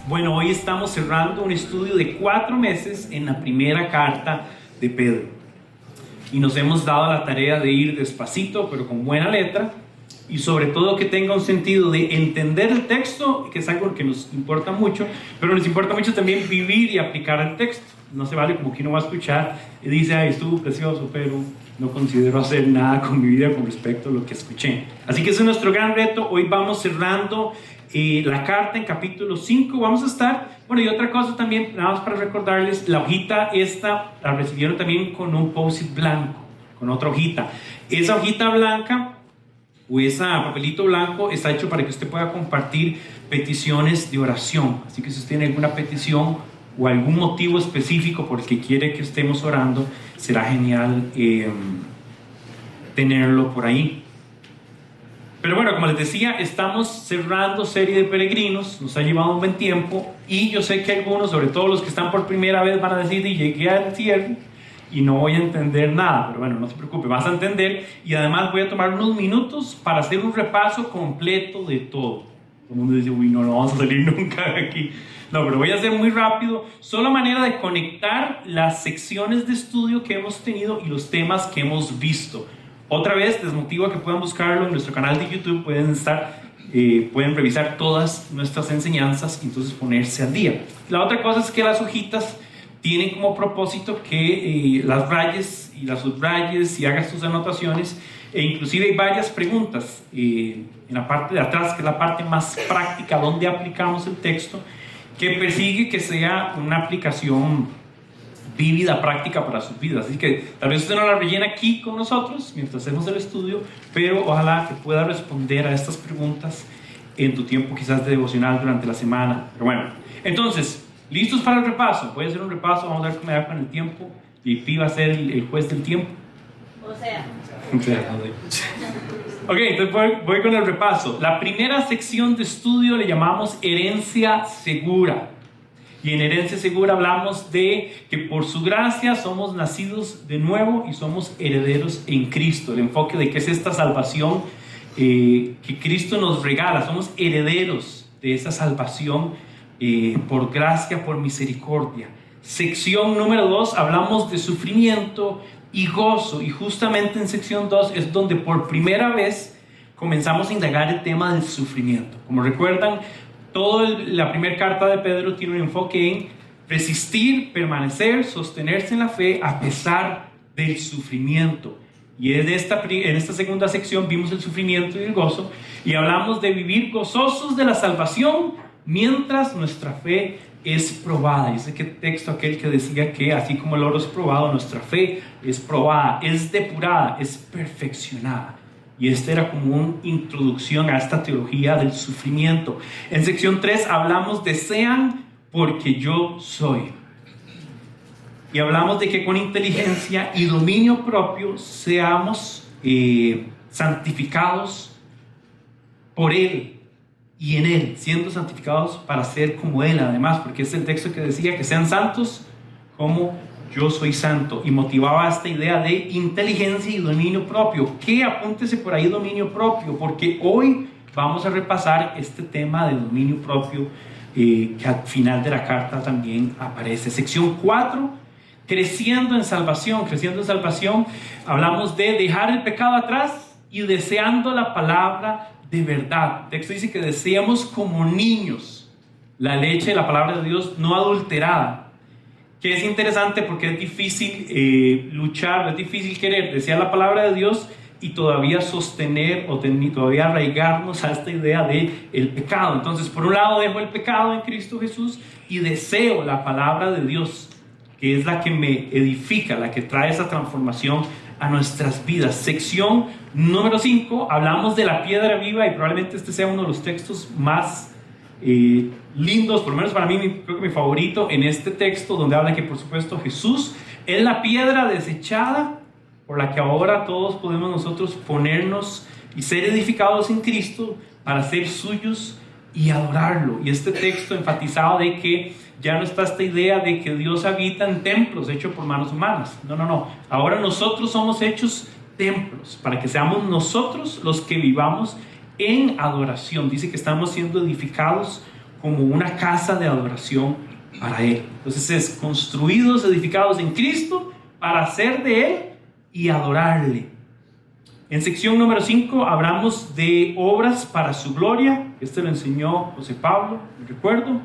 Bueno, hoy estamos cerrando un estudio de 4 meses en la primera carta de Pedro. Y nos hemos dado la tarea de ir despacito, pero con buena letra. Y sobre todo que tenga un sentido de entender el texto, que es algo que nos importa mucho. Pero nos importa mucho también vivir y aplicar el texto. No se vale como que uno va a escuchar y dice, ay, estuvo precioso, pero no considero hacer nada con mi vida con respecto a lo que escuché. Así que ese es nuestro gran reto. Hoy vamos cerrando la carta en capítulo 5. Vamos a estar, bueno, y otra cosa también, nada más para recordarles, la hojita esta la recibieron también con un post-it blanco, con otra hojita. Esa hojita blanca o ese papelito blanco está hecho para que usted pueda compartir peticiones de oración. Así que si usted tiene alguna petición o algún motivo específico por el que quiere que estemos orando, será genial tenerlo por ahí. Pero bueno, como les decía, estamos cerrando serie de peregrinos, nos ha llevado un buen tiempo y yo sé que algunos, sobre todo los que están por primera vez, van a decir, y llegué al cierre y no voy a entender nada, pero bueno, no se preocupe, vas a entender y además voy a tomar unos minutos para hacer un repaso completo de todo. Todo el mundo dice, uy, no vamos a salir nunca de aquí. No, pero voy a hacer muy rápido, solo manera de conectar las secciones de estudio que hemos tenido y los temas que hemos visto. Otra vez, les motivo a que puedan buscarlo en nuestro canal de YouTube, pueden revisar todas nuestras enseñanzas y entonces ponerse al día. La otra cosa es que las hojitas tienen como propósito que las rayes y las subrayes y hagas tus anotaciones, e inclusive hay varias preguntas en la parte de atrás, que es la parte más práctica donde aplicamos el texto, que persigue que sea una aplicación vívida, práctica para sus vidas. Así que tal vez usted no la rellena aquí con nosotros mientras hacemos el estudio, pero ojalá que pueda responder a estas preguntas en tu tiempo quizás de devocional durante la semana. Pero bueno, entonces, ¿listos para el repaso? Voy a hacer un repaso, vamos a ver cómo me da con el tiempo. Y Pi va a ser el juez del tiempo. Ok, entonces voy con el repaso. La primera sección de estudio le llamamos herencia segura. Y en herencia segura hablamos de que por su gracia somos nacidos de nuevo y somos herederos en Cristo. El enfoque de qué es esta salvación que Cristo nos regala. Somos herederos de esa salvación por gracia, por misericordia. Sección número 2, hablamos de sufrimiento y gozo. Y justamente en sección 2 es donde por primera vez comenzamos a indagar el tema del sufrimiento. Como recuerdan, toda la primera carta de Pedro tiene un enfoque en resistir, permanecer, sostenerse en la fe a pesar del sufrimiento. Y en esta segunda sección vimos el sufrimiento y el gozo y hablamos de vivir gozosos de la salvación mientras nuestra fe es probada. Y ese texto aquel que decía que así como el oro es probado, nuestra fe es probada, es depurada, es perfeccionada. Y esta era como una introducción a esta teología del sufrimiento. En sección 3 hablamos de sean porque yo soy. Y hablamos de que con inteligencia y dominio propio seamos santificados por Él y en Él, siendo santificados para ser como Él además, porque es el texto que decía que sean santos como yo soy santo, y motivaba esta idea de inteligencia y dominio propio. Que apúntese por ahí dominio propio, porque hoy vamos a repasar este tema de dominio propio que al final de la carta también aparece. Sección 4, creciendo en salvación. Creciendo en salvación, hablamos de dejar el pecado atrás y deseando la palabra de verdad. El texto dice que deseamos como niños la leche de la palabra de Dios no adulterada. Que es interesante porque es difícil luchar, es difícil querer desear la palabra de Dios y todavía sostener o todavía arraigarnos a esta idea de el pecado. Entonces, por un lado dejo el pecado en Cristo Jesús y deseo la palabra de Dios, que es la que me edifica, la que trae esa transformación a nuestras vidas. Sección número 5, hablamos de la piedra viva y probablemente este sea uno de los textos más lindos, por lo menos para mí, creo que mi favorito en este texto, donde habla que por supuesto Jesús es la piedra desechada por la que ahora todos podemos nosotros ponernos y ser edificados en Cristo para ser suyos y adorarlo. Y este texto enfatizaba de que ya no está esta idea de que Dios habita en templos hechos por manos humanas. No. Ahora nosotros somos hechos templos para que seamos nosotros los que vivamos en adoración. Dice que estamos siendo edificados como una casa de adoración para Él. Entonces es construidos, edificados en Cristo para ser de Él y adorarle. En sección número 5 hablamos de obras para su gloria. Este lo enseñó José Pablo, me recuerdo.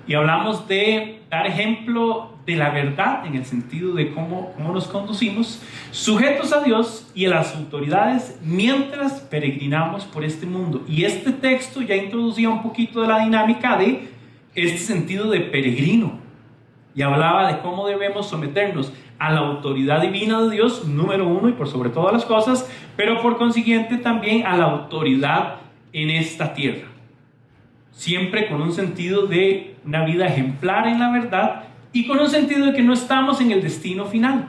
Y hablamos de dar ejemplo de la verdad en el sentido de cómo nos conducimos, sujetos a Dios y a las autoridades mientras peregrinamos por este mundo. Y este texto ya introducía un poquito de la dinámica de este sentido de peregrino. Y hablaba de cómo debemos someternos a la autoridad divina de Dios, número uno y por sobre todas las cosas, pero por consiguiente también a la autoridad en esta tierra. Siempre con un sentido de una vida ejemplar en la verdad y con un sentido de que no estamos en el destino final.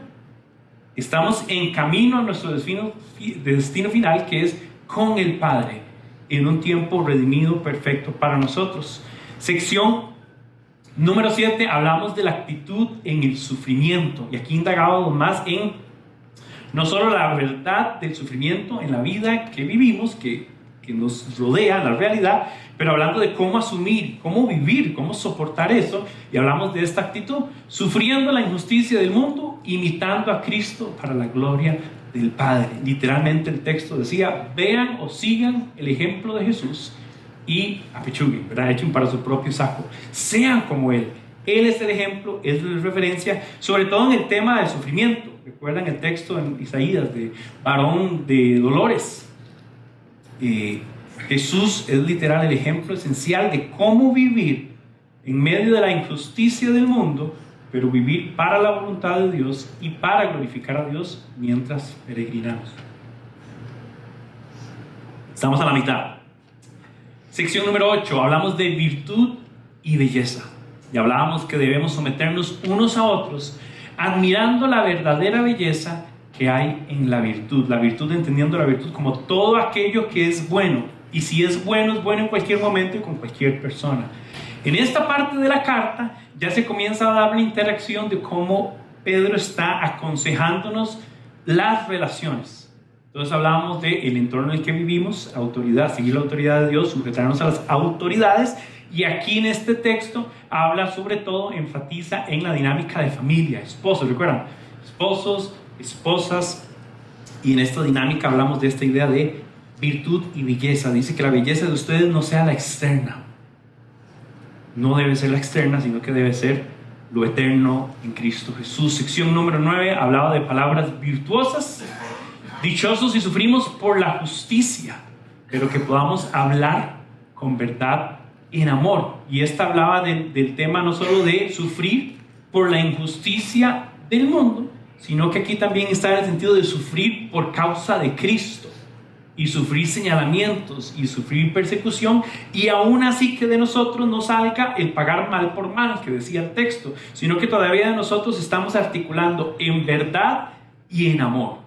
Estamos en camino a nuestro destino final, que es con el Padre, en un tiempo redimido perfecto para nosotros. Sección número 7, hablamos de la actitud en el sufrimiento. Y aquí indagábamos más en no solo la verdad del sufrimiento en la vida que vivimos, que nos rodea, la realidad, pero hablando de cómo asumir, cómo vivir, cómo soportar eso. Y hablamos de esta actitud, sufriendo la injusticia del mundo, imitando a Cristo para la gloria del Padre. Literalmente el texto decía, vean o sigan el ejemplo de Jesús y apechuguen, ¿verdad? Echen para su propio saco. Sean como Él. Él es el ejemplo, es la referencia, sobre todo en el tema del sufrimiento. ¿Recuerdan el texto en Isaías de varón de dolores? Jesús es literal el ejemplo esencial de cómo vivir en medio de la injusticia del mundo, pero vivir para la voluntad de Dios y para glorificar a Dios mientras peregrinamos. Estamos a la mitad. Sección número 8, hablamos de virtud y belleza. Y hablábamos que debemos someternos unos a otros, admirando la verdadera belleza que hay en la virtud entendiendo la virtud como todo aquello que es bueno, y si es bueno en cualquier momento y con cualquier persona. En esta parte de la carta ya se comienza a dar una interacción de cómo Pedro está aconsejándonos las relaciones. Entonces hablábamos del entorno en el que vivimos, autoridad, seguir la autoridad de Dios, sujetarnos a las autoridades, y aquí en este texto habla sobre todo, enfatiza en la dinámica de familia, esposos, ¿recuerdan? Esposos, esposas, y en esta dinámica hablamos de esta idea de virtud y belleza. Dice que la belleza de ustedes no sea la externa, no debe ser la externa, sino que debe ser lo eterno en Cristo Jesús. Sección número 9 hablaba de palabras virtuosas. Dichosos si sufrimos por la justicia, pero que podamos hablar con verdad en amor. Y esta hablaba del tema no solo de sufrir por la injusticia del mundo, sino que aquí también está el sentido de sufrir por causa de Cristo, y sufrir señalamientos y sufrir persecución, y aún así que de nosotros no salga el pagar mal por mal que decía el texto, sino que todavía de nosotros estamos articulando en verdad y en amor,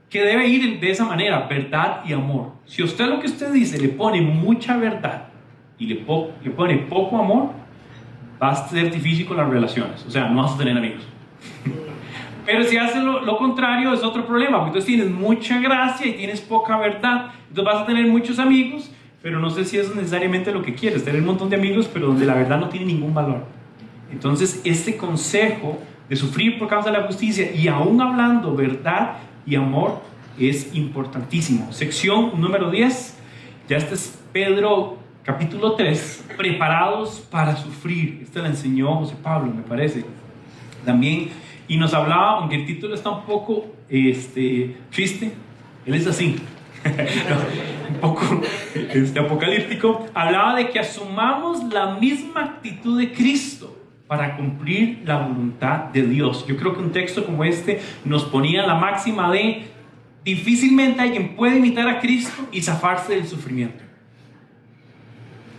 que debe ir de esa manera, verdad y amor. Si usted lo que usted dice le pone mucha verdad y le pone poco amor, va a ser difícil con las relaciones, o sea, no vas a tener amigos. Pero si haces lo contrario es otro problema, porque entonces tienes mucha gracia y tienes poca verdad, entonces vas a tener muchos amigos, pero no sé si eso es necesariamente lo que quieres, tener un montón de amigos pero donde la verdad no tiene ningún valor. Entonces este consejo de sufrir por causa de la justicia y aún hablando verdad y amor es importantísimo. Sección número 10, ya este es Pedro capítulo 3, preparados para sufrir. Esta la enseñó José Pablo, me parece también. Y nos hablaba, aunque el título está un poco triste, él es así, un poco apocalíptico, hablaba de que asumamos la misma actitud de Cristo para cumplir la voluntad de Dios. Yo creo que un texto como este nos ponía la máxima de difícilmente alguien puede imitar a Cristo y zafarse del sufrimiento.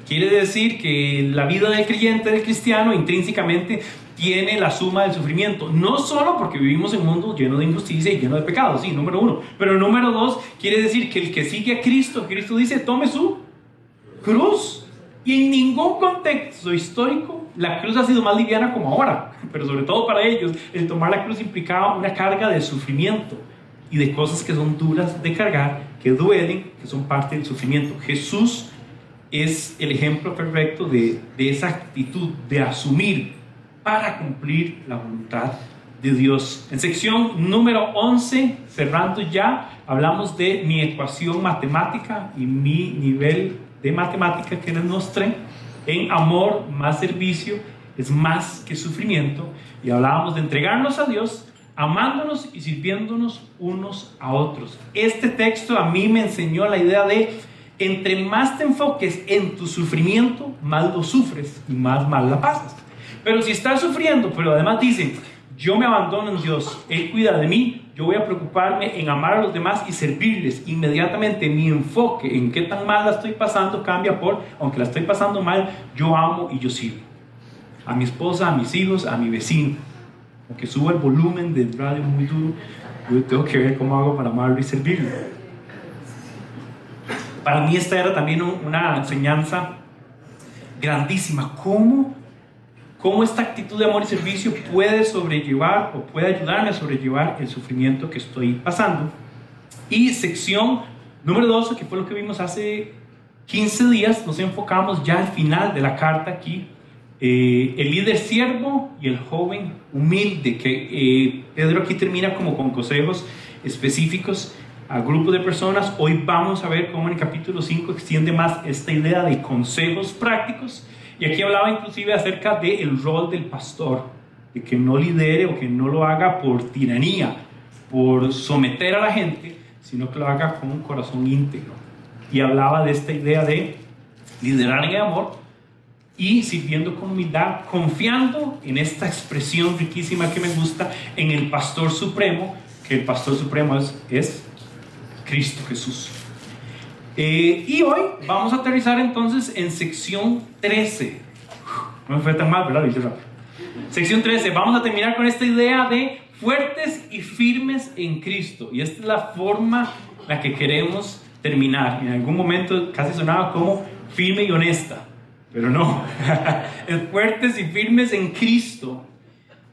Quiere decir que la vida del creyente, del cristiano, intrínsecamente tiene la suma del sufrimiento, no solo porque vivimos en un mundo lleno de injusticia y lleno de pecados, sí, número uno, pero número dos, quiere decir que el que sigue a Cristo, Cristo dice, tome su cruz, y en ningún contexto histórico la cruz ha sido más liviana como ahora, pero sobre todo para ellos, el tomar la cruz implicaba una carga de sufrimiento y de cosas que son duras de cargar, que duelen, que son parte del sufrimiento. Jesús es el ejemplo perfecto de esa actitud de asumir para cumplir la voluntad de Dios. En sección número 11, cerrando ya, hablamos de mi ecuación matemática y mi nivel de matemática que les mostré. En amor más servicio es más que sufrimiento, y hablábamos de entregarnos a Dios, amándonos y sirviéndonos unos a otros. Este texto a mí me enseñó la idea de: entre más te enfoques en tu sufrimiento, más lo sufres y más mal la pasas. Pero si estás sufriendo, pero además dice: yo me abandono en Dios, Él cuida de mí, yo voy a preocuparme en amar a los demás y servirles, inmediatamente mi enfoque en qué tan mal la estoy pasando cambia por: aunque la estoy pasando mal, yo amo y yo sirvo a mi esposa, a mis hijos, a mi vecino. Aunque suba el volumen del radio muy duro, yo tengo que ver cómo hago para amarlo y servirlo. Para mí esta era también una enseñanza grandísima. ¿Cómo esta actitud de amor y servicio puede sobrellevar o puede ayudarme a sobrellevar el sufrimiento que estoy pasando? Y sección número 12, que fue lo que vimos hace 15 días, nos enfocamos ya al final de la carta aquí. El líder siervo y el joven humilde, que Pedro aquí termina como con consejos específicos a grupos de personas. Hoy vamos a ver cómo en el capítulo 5 extiende más esta idea de consejos prácticos, y aquí hablaba inclusive acerca del rol del pastor, de que no lidere o que no lo haga por tiranía, por someter a la gente, sino que lo haga con un corazón íntegro. Y hablaba de esta idea de liderar en el amor y sirviendo con humildad, confiando en esta expresión riquísima que me gusta, en el pastor supremo, que el pastor supremo es Cristo Jesús. Y hoy vamos a aterrizar entonces en sección 13. No me fue tan mal, ¿verdad? Sección 13, vamos a terminar con esta idea de fuertes y firmes en Cristo. Y esta es la forma en la que queremos terminar. En algún momento casi sonaba como firme y honesta, pero no. Es fuertes y firmes en Cristo.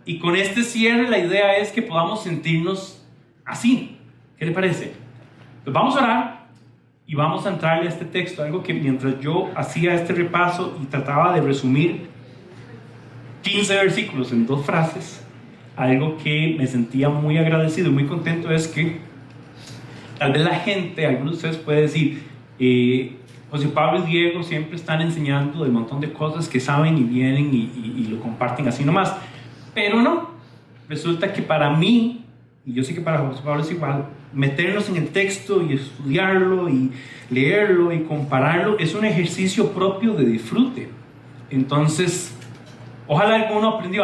Y con este cierre la idea es que podamos sentirnos así. ¿Qué le parece? Pues vamos a orar y vamos a entrarle a este texto, algo que mientras yo hacía este repaso y trataba de resumir 15 versículos en 2 frases, algo que me sentía muy agradecido y muy contento es que tal vez la gente, algunos de ustedes pueden decir, José Pablo y Diego siempre están enseñando de un montón de cosas que saben y vienen y lo comparten así nomás, pero no, resulta que para mí, y yo sé que para José Pablo es igual, meternos en el texto y estudiarlo y leerlo y compararlo es un ejercicio propio de disfrute. Entonces, ojalá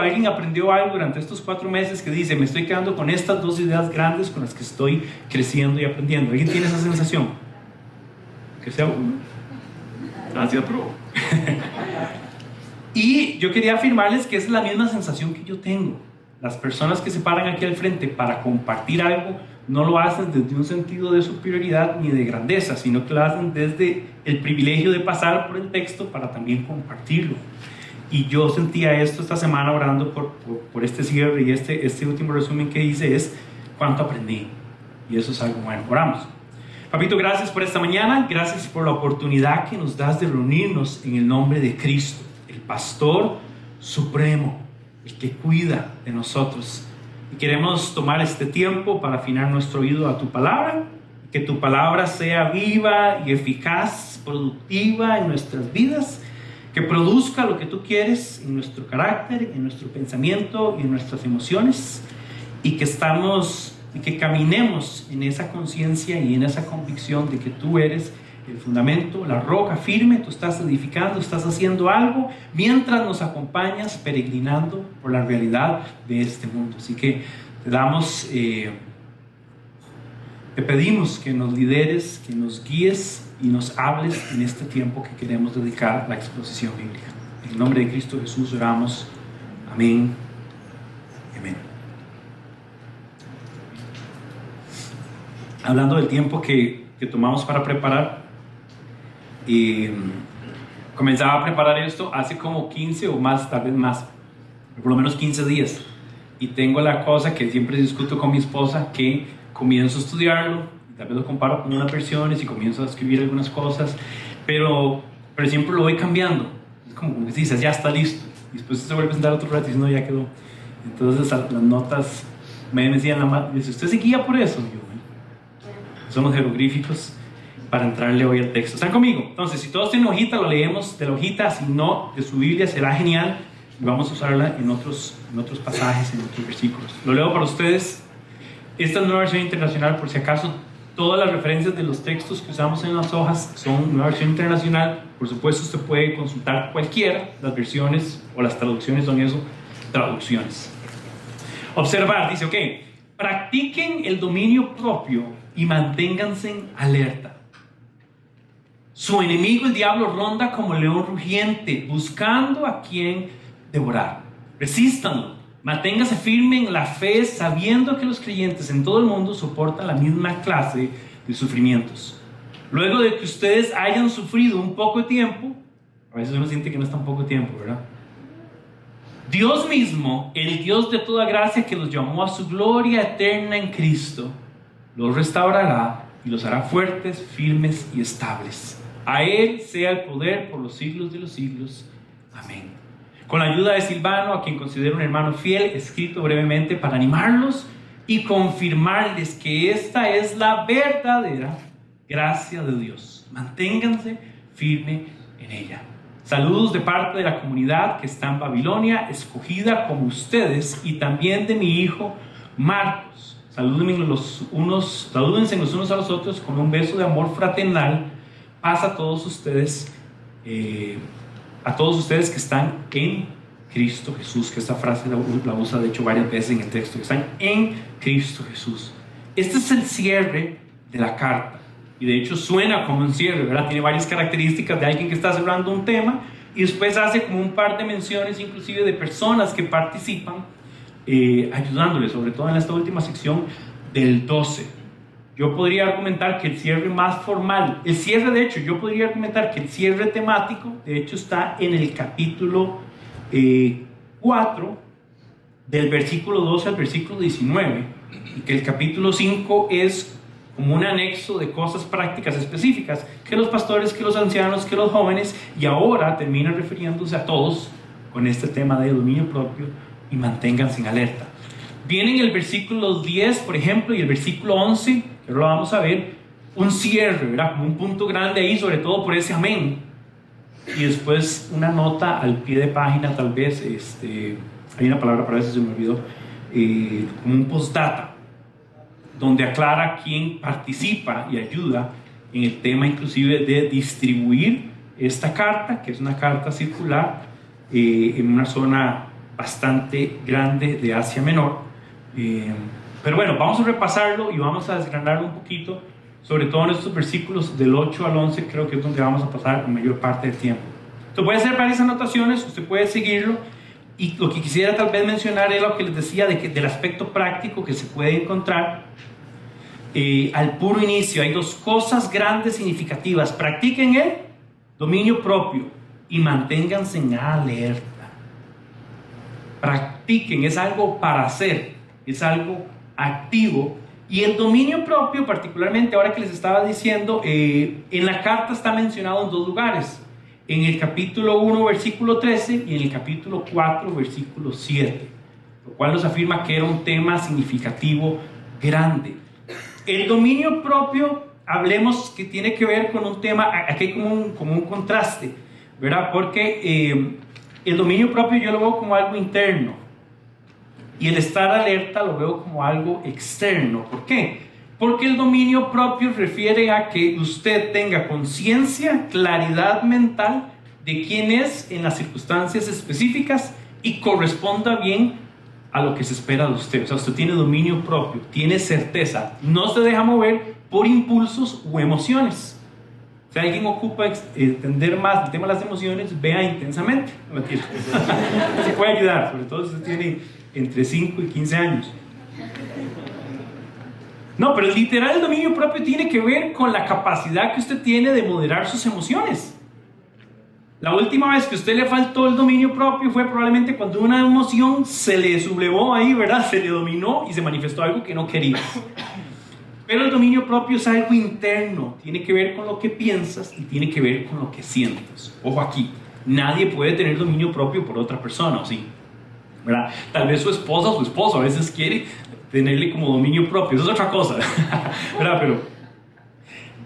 alguien aprendió algo durante estos 4 meses que dice: me estoy quedando con estas 2 ideas grandes con las que estoy creciendo y aprendiendo. ¿Alguien tiene esa sensación? Que sea uno. Gracias, bro. Y yo quería afirmarles que esa es la misma sensación que yo tengo. Las personas que se paran aquí al frente para compartir algo no lo hacen desde un sentido de superioridad ni de grandeza, sino que lo hacen desde el privilegio de pasar por el texto para también compartirlo. Y yo sentía esto esta semana orando por este cierre, y este último resumen que hice es cuánto aprendí, y eso es algo bueno. Oramos. Papito, gracias por esta mañana, gracias por la oportunidad que nos das de reunirnos en el nombre de Cristo, el pastor supremo, el que cuida de nosotros. Y queremos tomar este tiempo para afinar nuestro oído a tu palabra, que tu palabra sea viva y eficaz, productiva en nuestras vidas, que produzca lo que tú quieres en nuestro carácter, en nuestro pensamiento y en nuestras emociones, y que caminemos en esa conciencia y en esa convicción de que tú eres el fundamento, la roca firme. Tú estás edificando, estás haciendo algo mientras nos acompañas peregrinando por la realidad de este mundo. Así que te pedimos que nos lideres, que nos guíes y nos hables en este tiempo que queremos dedicar a la exposición bíblica. En el nombre de Cristo Jesús oramos. Amén. Amén. Hablando del tiempo que tomamos para preparar, comenzaba a preparar esto hace como 15 o más, tal vez más, por lo menos 15 días. Y tengo la cosa que siempre discuto con mi esposa, que comienzo a estudiarlo, tal vez lo comparo con unas versiones y comienzo a escribir algunas cosas, pero pero siempre lo voy cambiando. Es como que dices, ya está listo. Y después se vuelve a sentar otro rato y dice, no, ya quedó. Entonces las notas me decían, dice, ¿usted se guía por eso? Yo, son los jeroglíficos para entrarle hoy al texto. ¿Están conmigo? Entonces, si todos tienen hojita, lo leemos de la hojita. Si no, de su Biblia, será genial. Y vamos a usarla en otros pasajes, en otros versículos. Lo leo para ustedes. Esta es Nueva Versión Internacional, por si acaso. Todas las referencias de los textos que usamos en las hojas son Nueva Versión Internacional. Por supuesto, usted puede consultar cualquiera. Las versiones o las traducciones son eso, traducciones. Observar, dice, ok, practiquen el dominio propio y manténganse alerta. Su enemigo, el diablo, ronda como león rugiente, buscando a quien devorar. Resístanlo, manténgase firme en la fe, sabiendo que los creyentes en todo el mundo soportan la misma clase de sufrimientos. Luego de que ustedes hayan sufrido un poco de tiempo, a veces uno siente que no es tan poco tiempo, ¿verdad? Dios mismo, el Dios de toda gracia que los llamó a su gloria eterna en Cristo, los restaurará y los hará fuertes, firmes y estables. A Él sea el poder por los siglos de los siglos. Amén. Con la ayuda de Silvano, a quien considero un hermano fiel, escrito brevemente para animarlos y confirmarles que esta es la verdadera gracia de Dios. Manténganse firmes en ella. Saludos de parte de la comunidad que está en Babilonia, escogida como ustedes, y también de mi hijo Marcos. Salúdense los unos a los otros con un beso de amor fraternal. Paz a todos ustedes que están en Cristo Jesús, que esta frase la usa de hecho varias veces en el texto, que están en Cristo Jesús. Este es el cierre de la carta, y de hecho suena como un cierre, ¿verdad? Tiene varias características de alguien que está cerrando un tema, y después hace como un par de menciones inclusive de personas que participan, ayudándole, sobre todo en esta última sección del 12. Yo podría argumentar que el cierre más formal, yo podría argumentar que el cierre temático, de hecho, está en el capítulo 4, del versículo 12 al versículo 19, y que el capítulo 5 es como un anexo de cosas prácticas específicas, que los pastores, que los ancianos, que los jóvenes, y ahora termina refiriéndose a todos con este tema de dominio propio y manténganse en alerta. Viene en el versículo 10, por ejemplo, y el versículo 11, que lo vamos a ver, un cierre, ¿verdad? Como un punto grande ahí, sobre todo por ese amén. Y después una nota al pie de página, tal vez, hay una palabra para eso, se me olvidó, como un postdata, donde aclara quién participa y ayuda en el tema inclusive de distribuir esta carta, que es una carta circular, en una zona bastante grande de Asia Menor. Pero bueno, vamos a repasarlo y vamos a desgranarlo un poquito, sobre todo en estos versículos del 8 al 11, creo que es donde vamos a pasar la mayor parte del tiempo. Entonces voy a hacer varias anotaciones, usted puede seguirlo, y lo que quisiera tal vez mencionar es lo que les decía del aspecto práctico que se puede encontrar al puro inicio. Hay dos cosas grandes significativas: practiquen el dominio propio y manténganse en alerta. Practiquen, es algo para hacer, es algo activo. Y el dominio propio, particularmente ahora que les estaba diciendo, en la carta está mencionado en dos lugares: en el capítulo 1 versículo 13 y en el capítulo 4 versículo 7, lo cual nos afirma que era un tema significativo grande. El dominio propio, hablemos que tiene que ver con un tema, aquí hay como un contraste, ¿verdad? Porque el dominio propio yo lo veo como algo interno, y el estar alerta lo veo como algo externo. ¿Por qué? Porque el dominio propio refiere a que usted tenga conciencia, claridad mental de quién es en las circunstancias específicas y corresponda bien a lo que se espera de usted. O sea, usted tiene dominio propio, tiene certeza, no se deja mover por impulsos o emociones. Si alguien ocupa entender más el tema de las emociones, vea Intensamente. No, mentira. Se puede ayudar, sobre todo si usted tiene entre 5 y 15 años. No, pero literal el dominio propio tiene que ver con la capacidad que usted tiene de moderar sus emociones. La última vez que a usted le faltó el dominio propio fue probablemente cuando una emoción se le sublevó ahí, ¿verdad? Se le dominó y se manifestó algo que no quería. Pero el dominio propio es algo interno, tiene que ver con lo que piensas y tiene que ver con lo que sientes. Ojo aquí, nadie puede tener dominio propio por otra persona, ¿o sí? ¿Verdad? Tal vez su esposa o su esposo a veces quiere tenerle como dominio propio, eso es otra cosa, ¿verdad? Pero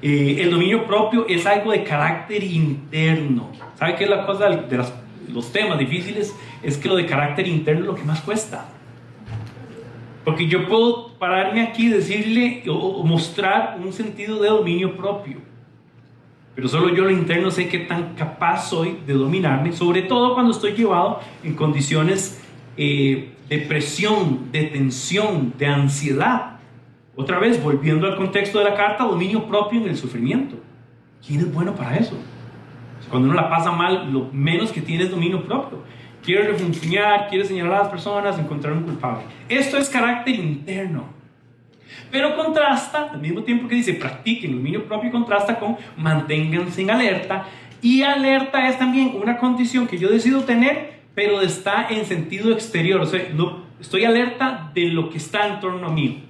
el dominio propio es algo de carácter interno. ¿Sabe qué es la cosa de los temas difíciles? Es que lo de carácter interno es lo que más cuesta. Porque yo puedo pararme aquí y decirle o mostrar un sentido de dominio propio, pero solo yo lo interno sé qué tan capaz soy de dominarme, sobre todo cuando estoy llevado en condiciones de presión, de tensión, de ansiedad. Otra vez, volviendo al contexto de la carta, dominio propio en el sufrimiento. ¿Quién es bueno para eso? Cuando uno la pasa mal, lo menos que tiene es dominio propio. Quiere refunfuñar, quiere señalar a las personas, encontrar un culpable. Esto es carácter interno. Pero contrasta, al mismo tiempo que dice practiquen el dominio propio, contrasta con manténganse en alerta. Y alerta es también una condición que yo decido tener, pero está en sentido exterior. O sea, no, estoy alerta de lo que está en torno a mí.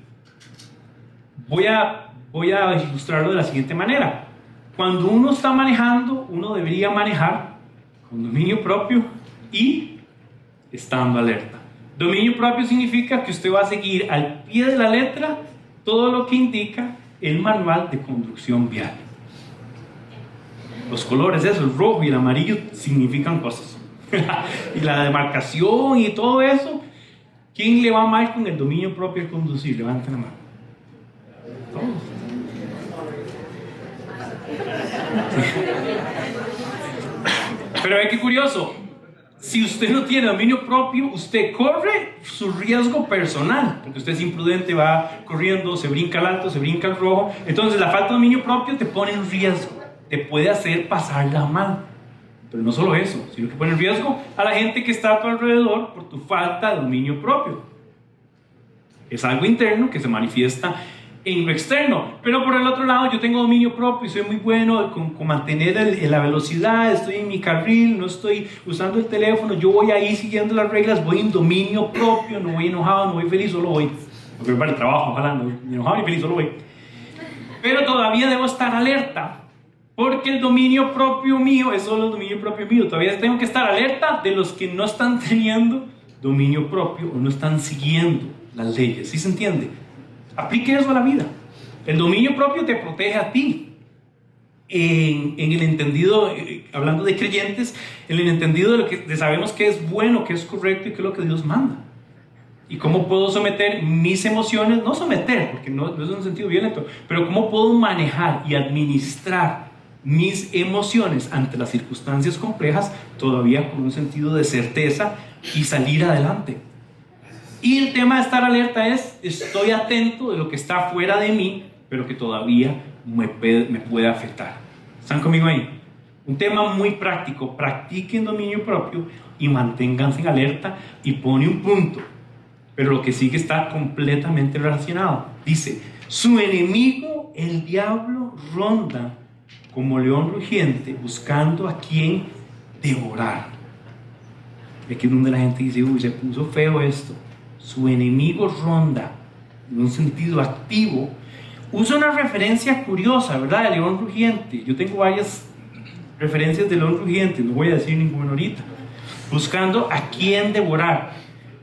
Voy a ilustrarlo de la siguiente manera. Cuando uno está manejando, uno debería manejar con dominio propio y estando alerta. Dominio propio significa que usted va a seguir al pie de la letra todo lo que indica el manual de conducción vial. Los colores, eso, el rojo y el amarillo significan cosas. Y la demarcación y todo eso. ¿Quién le va mal con el dominio propio al conducir? Levanten la mano. Todos. Pero ve qué curioso, si usted no tiene dominio propio, usted corre su riesgo personal, porque usted es imprudente, va corriendo, se brinca al alto, se brinca al rojo. Entonces la falta de dominio propio te pone en riesgo, te puede hacer pasarla mal. Pero no solo eso, sino que pone en riesgo a la gente que está a tu alrededor por tu falta de dominio propio. Es algo interno que se manifiesta en lo externo, pero por el otro lado yo tengo dominio propio y soy muy bueno con mantener la velocidad, estoy en mi carril, no estoy usando el teléfono, yo voy ahí siguiendo las reglas, voy en dominio propio, no voy enojado, no voy feliz, solo voy, porque para el trabajo, ojalá, no voy enojado ni feliz, solo voy. Pero todavía debo estar alerta, porque el dominio propio mío es solo el dominio propio mío, todavía tengo que estar alerta de los que no están teniendo dominio propio o no están siguiendo las leyes, ¿sí se entiende? Aplique eso a la vida. El dominio propio te protege a ti. En el entendido, hablando de creyentes, en el entendido de lo que sabemos que es bueno, que es correcto y que es lo que Dios manda. Y cómo puedo someter mis emociones, no someter, porque no es en un sentido violento, pero cómo puedo manejar y administrar mis emociones ante las circunstancias complejas, todavía con un sentido de certeza y salir adelante. Y el tema de estar alerta es, estoy atento de lo que está fuera de mí, pero que todavía me puede afectar. ¿Están conmigo ahí? Un tema muy práctico, practiquen dominio propio y manténganse en alerta, y pone un punto, pero lo que sigue está completamente relacionado. Dice, su enemigo, el diablo, ronda como león rugiente buscando a quien devorar. Aquí es donde la gente dice, uy, se puso feo esto. Su enemigo ronda, en un sentido activo. Usa una referencia curiosa, ¿verdad? De león rugiente. Yo tengo varias referencias de león rugiente, no voy a decir ninguna ahorita. Buscando a quién devorar.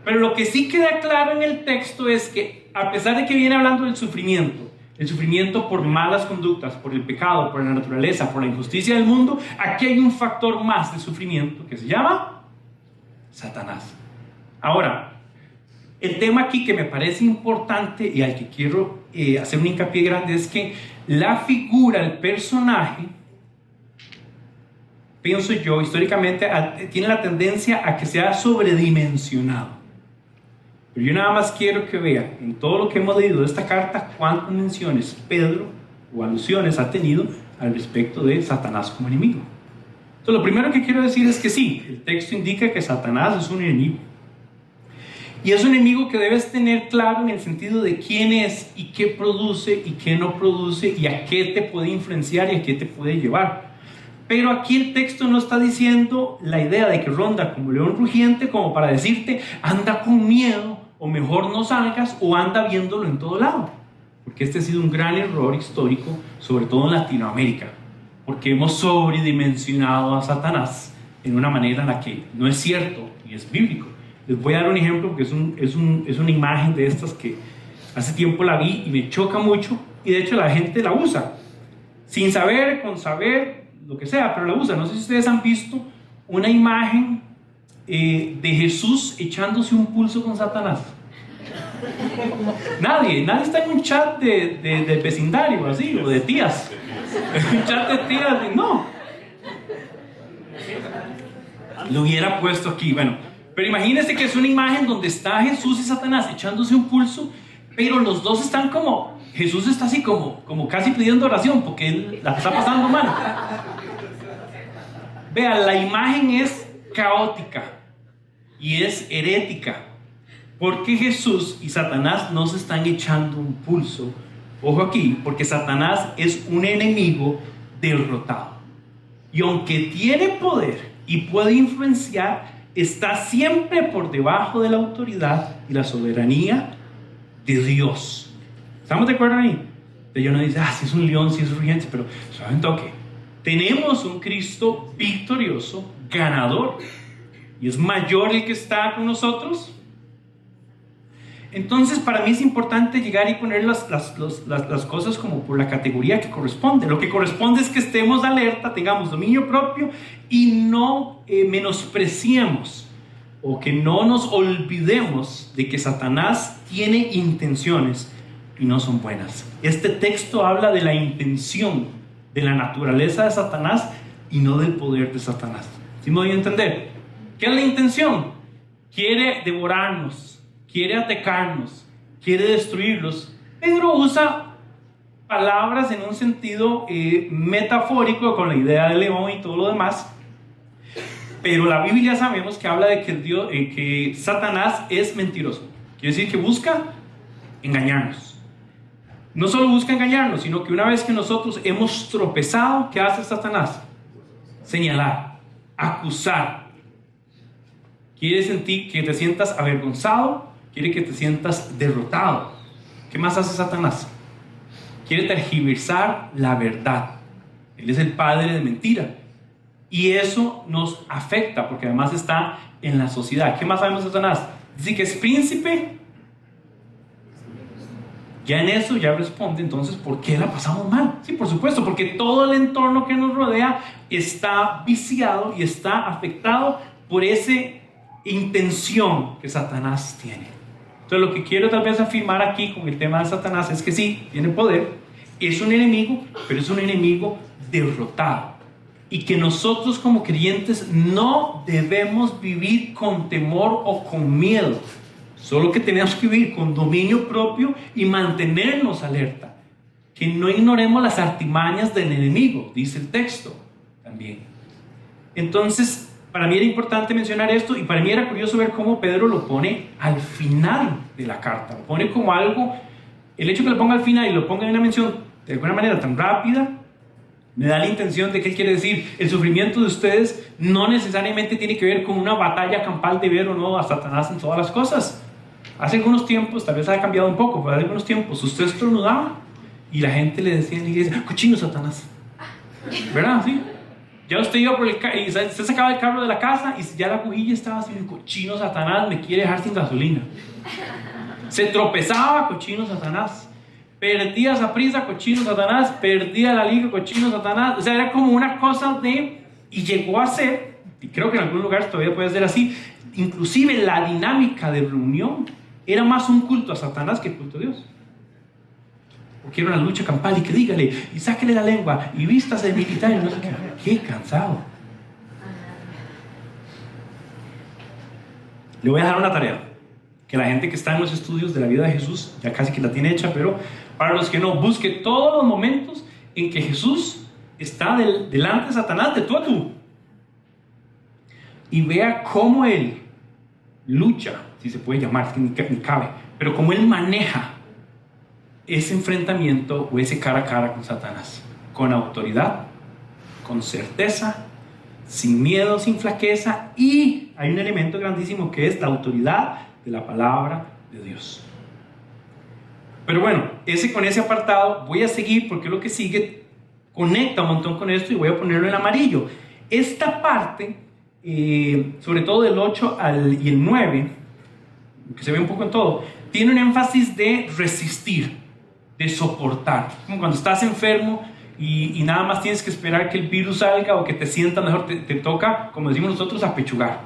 Pero lo que sí queda claro en el texto es que, a pesar de que viene hablando del sufrimiento, el sufrimiento por malas conductas, por el pecado, por la naturaleza, por la injusticia del mundo, aquí hay un factor más de sufrimiento que se llama Satanás. Ahora, el tema aquí que me parece importante y al que quiero hacer un hincapié grande es que la figura, el personaje, pienso yo, históricamente tiene la tendencia a que sea sobredimensionado. Pero yo nada más quiero que vean en todo lo que hemos leído de esta carta cuántas menciones Pedro o alusiones ha tenido al respecto de Satanás como enemigo. Entonces, lo primero que quiero decir es que sí, el texto indica que Satanás es un enemigo. Y es un enemigo que debes tener claro en el sentido de quién es y qué produce y qué no produce y a qué te puede influenciar y a qué te puede llevar. Pero aquí el texto no está diciendo la idea de que ronda como león rugiente como para decirte anda con miedo o mejor no salgas o anda viéndolo en todo lado. porque este ha sido un gran error histórico, sobre todo en Latinoamérica, porque hemos sobredimensionado a Satanás en una manera en la que no es cierto y es bíblico. Les voy a dar un ejemplo porque es una imagen de estas que hace tiempo la vi y me choca mucho, y de hecho la gente la usa, sin saber, con saber, lo que sea, pero la usa. No sé si ustedes han visto una imagen de Jesús echándose un pulso con Satanás. Nadie está en un chat de vecindario, así, o de tías. Un chat de tías, no. Lo hubiera puesto aquí, bueno. Pero imagínense que es una imagen donde está Jesús y Satanás echándose un pulso, pero los dos están como, Jesús está así como casi pidiendo oración, porque él la está pasando mal. Vean, la imagen es caótica y es herética, porque Jesús y Satanás no se están echando un pulso. Ojo aquí, porque Satanás es un enemigo derrotado, y aunque tiene poder y puede influenciar, está siempre por debajo de la autoridad y la soberanía de Dios. ¿Estamos de acuerdo ahí? Yo no dice, si es un león, si es urgente, pero suave un toque. Tenemos un Cristo victorioso, ganador, y es mayor el que está con nosotros. Entonces, para mí es importante llegar y poner las cosas como por la categoría que corresponde. Lo que corresponde es que estemos alerta, tengamos dominio propio y no menospreciemos, o que no nos olvidemos de que Satanás tiene intenciones y no son buenas. Este texto habla de la intención, de la naturaleza de Satanás y no del poder de Satanás. ¿Sí me voy a entender? ¿Qué es la intención? Quiere devorarnos, quiere atacarnos, quiere destruirlos. Pedro usa palabras en un sentido metafórico, con la idea de león y todo lo demás, pero la Biblia sabemos que habla de que Satanás es mentiroso. Quiere decir que busca engañarnos. No solo busca engañarnos, sino que una vez que nosotros hemos tropezado, ¿qué hace Satanás? Señalar, acusar. Quiere sentir que te sientas avergonzado, quiere que te sientas derrotado. ¿Qué más hace Satanás? Quiere tergiversar la verdad. Él es el padre de mentira. Y eso nos afecta, porque además está en la sociedad. ¿Qué más sabemos de Satanás? Dice que es príncipe. Ya en eso ya responde, entonces, ¿por qué la pasamos mal? Sí, por supuesto, porque todo el entorno que nos rodea está viciado y está afectado por esa intención que Satanás tiene. Entonces, lo que quiero tal vez afirmar aquí con el tema de Satanás es que sí, tiene poder, es un enemigo, pero es un enemigo derrotado. Y que nosotros como creyentes no debemos vivir con temor o con miedo. Solo que tenemos que vivir con dominio propio y mantenernos alerta. Que no ignoremos las artimañas del enemigo, dice el texto también. Entonces, para mí era importante mencionar esto, y para mí era curioso ver cómo Pedro lo pone al final de la carta. Lo pone como algo, el hecho que lo ponga al final y lo ponga en una mención de alguna manera tan rápida, me da la intención de que él quiere decir, el sufrimiento de ustedes no necesariamente tiene que ver con una batalla campal de ver o no a Satanás en todas las cosas. Hace algunos tiempos, tal vez ha cambiado un poco, pero hace algunos tiempos usted estornudaba y la gente le decía en la iglesia, cochino Satanás, ¿verdad? ¿Sí? Ya usted iba por y usted sacaba el carro de la casa y ya la cujilla estaba así, cochino Satanás, me quiere dejar sin gasolina. Se tropezaba, cochino Satanás. Perdía esa prisa, cochino Satanás. Perdía la liga, cochino Satanás. O sea, era como una cosa y llegó a ser, y creo que en algunos lugares todavía puede ser así, inclusive la dinámica de reunión era más un culto a Satanás que el culto a Dios. Porque era una lucha campal y que dígale, y sáquele la lengua, y vístase de militar, y no sé qué. ¡Qué cansado! Le voy a dejar una tarea, que la gente que está en los estudios de la vida de Jesús ya casi que la tiene hecha, pero para los que no, busque todos los momentos en que Jesús está delante de Satanás de tú a tú, y vea cómo él lucha, si se puede llamar, ni cabe, pero cómo él maneja ese enfrentamiento o ese cara a cara con Satanás, con autoridad, con certeza, sin miedo, sin flaqueza, y hay un elemento grandísimo que es la autoridad de la palabra de Dios. Pero bueno, con ese apartado voy a seguir porque lo que sigue conecta un montón con esto y voy a ponerlo en amarillo. Esta parte, sobre todo del 8 y el 9, que se ve un poco en todo, tiene un énfasis de resistir, de soportar. Como cuando estás enfermo y nada más tienes que esperar que el virus salga o que te sientas mejor, te toca, como decimos nosotros, apechugar.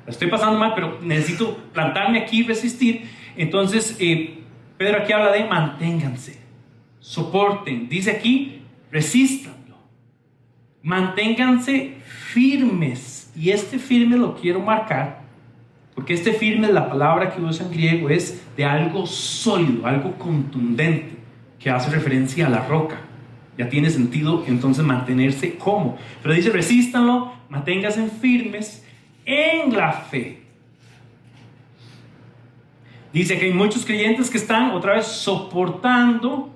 La estoy pasando mal, pero necesito plantarme aquí y resistir. Entonces, Pedro aquí habla de manténganse, soporten. Dice aquí, resístanlo, manténganse firmes. Y este firme lo quiero marcar, porque este firme, la palabra que usa en griego, es de algo sólido, algo contundente, que hace referencia a la roca. Ya tiene sentido entonces mantenerse como. Pero dice, resístanlo, manténganse firmes en la fe. Dice que hay muchos creyentes que están otra vez soportando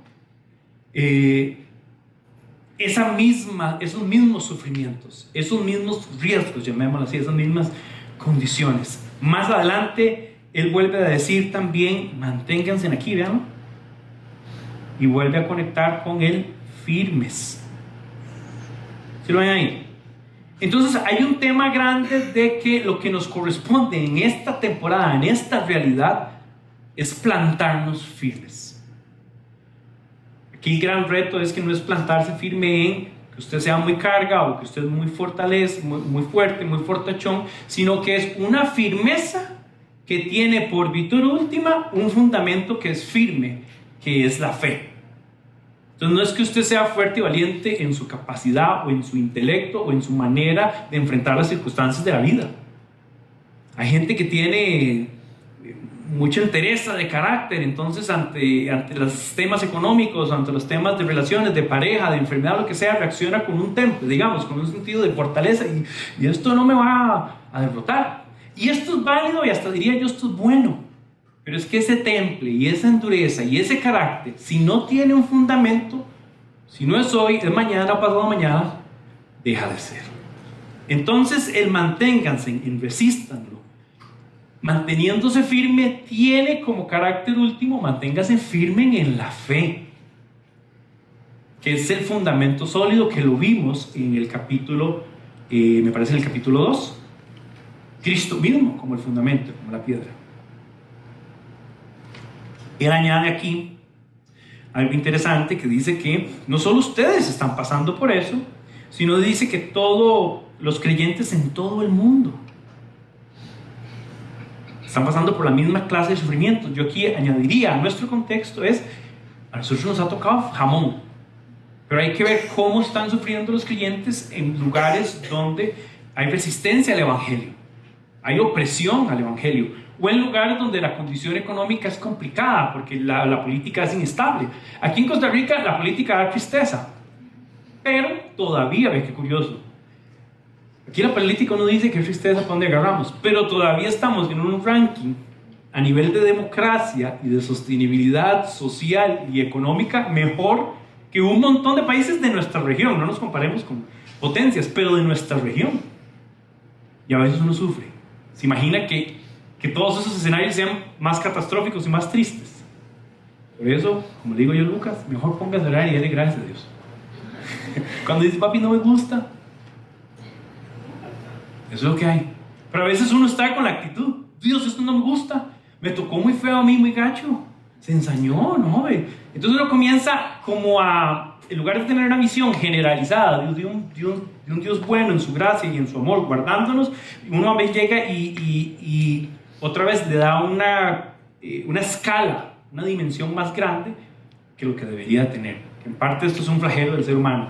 esos mismos sufrimientos, esos mismos riesgos, llamémoslo así, esas mismas condiciones. Más adelante, él vuelve a decir también, manténganse aquí, vean, y vuelve a conectar con él firmes. ¿Sí lo ven ahí? Entonces hay un tema grande de que lo que nos corresponde en esta temporada, en esta realidad, es plantarnos firmes. Aquí el gran reto es que no es plantarse firme en que usted sea muy carga o que usted es muy fortaleza, muy fuerte, muy fortachón, sino que es una firmeza que tiene por virtud última un fundamento que es firme, que es la fe. Entonces no es que usted sea fuerte y valiente en su capacidad o en su intelecto o en su manera de enfrentar las circunstancias de la vida. Hay gente que tiene mucha entereza de carácter, entonces ante los temas económicos, ante los temas de relaciones, de pareja, de enfermedad, lo que sea, reacciona con un temple, digamos, con un sentido de fortaleza y esto no me va a derrotar. Y esto es válido y hasta diría yo esto es bueno. Pero es que ese temple y esa endureza y ese carácter, si no tiene un fundamento, si no es hoy, es mañana o pasado mañana, deja de ser. Entonces el manténganse, en resístanlo, manteniéndose firme, tiene como carácter último, manténgase firme en la fe, que es el fundamento sólido que lo vimos en el capítulo, me parece en el capítulo 2, Cristo mismo como el fundamento, como la piedra. Él añade aquí algo interesante que dice que no solo ustedes están pasando por eso, sino dice que todos los creyentes en todo el mundo están pasando por la misma clase de sufrimientos. Yo aquí añadiría, a nuestro contexto a nosotros nos ha tocado jamón, pero hay que ver cómo están sufriendo los creyentes en lugares donde hay resistencia al evangelio, hay opresión al evangelio, o en lugares donde la condición económica es complicada porque la política es inestable. Aquí en Costa Rica la política da tristeza, pero todavía, ve qué curioso, aquí la política uno dice que tristeza para dónde agarramos, pero todavía estamos en un ranking a nivel de democracia y de sostenibilidad social y económica mejor que un montón de países de nuestra región. No nos comparemos con potencias, pero de nuestra región. Y a veces uno sufre. Se imagina que todos esos escenarios sean más catastróficos y más tristes. Por eso, como digo yo, Lucas, mejor póngase a orar y dale gracias a Dios. Cuando dice, papi, no me gusta, eso es lo que hay. Pero a veces uno está con la actitud, Dios, esto no me gusta, me tocó muy feo a mí, muy gacho, se ensañó, ¿no? Entonces uno comienza como en lugar de tener una visión generalizada de un Dios bueno en su gracia y en su amor, guardándonos, uno a veces llega y otra vez le da una escala, una dimensión más grande que lo que debería tener. En parte esto es un flagelo del ser humano.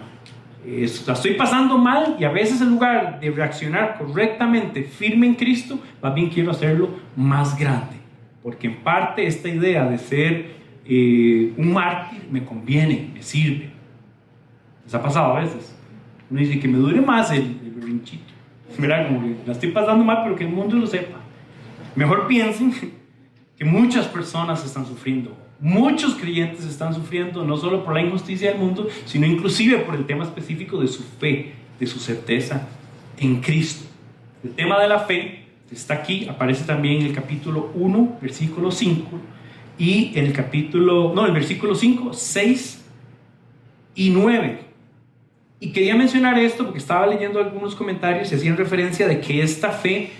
La estoy pasando mal y a veces en lugar de reaccionar correctamente, firme en Cristo, más bien quiero hacerlo más grande. Porque en parte esta idea de ser un mártir me conviene, me sirve. ¿Les ha pasado a veces? Uno dice que me dure más el berrinchito. Mira, como que la estoy pasando mal, pero que el mundo lo sepa. Mejor piensen que muchas personas están sufriendo. Muchos creyentes están sufriendo no solo por la injusticia del mundo, sino inclusive por el tema específico de su fe, de su certeza en Cristo. El tema de la fe está aquí, aparece también en el capítulo 1, versículo 5, y el el versículo 5, 6 y 9. Y quería mencionar esto porque estaba leyendo algunos comentarios y hacían referencia de que esta fe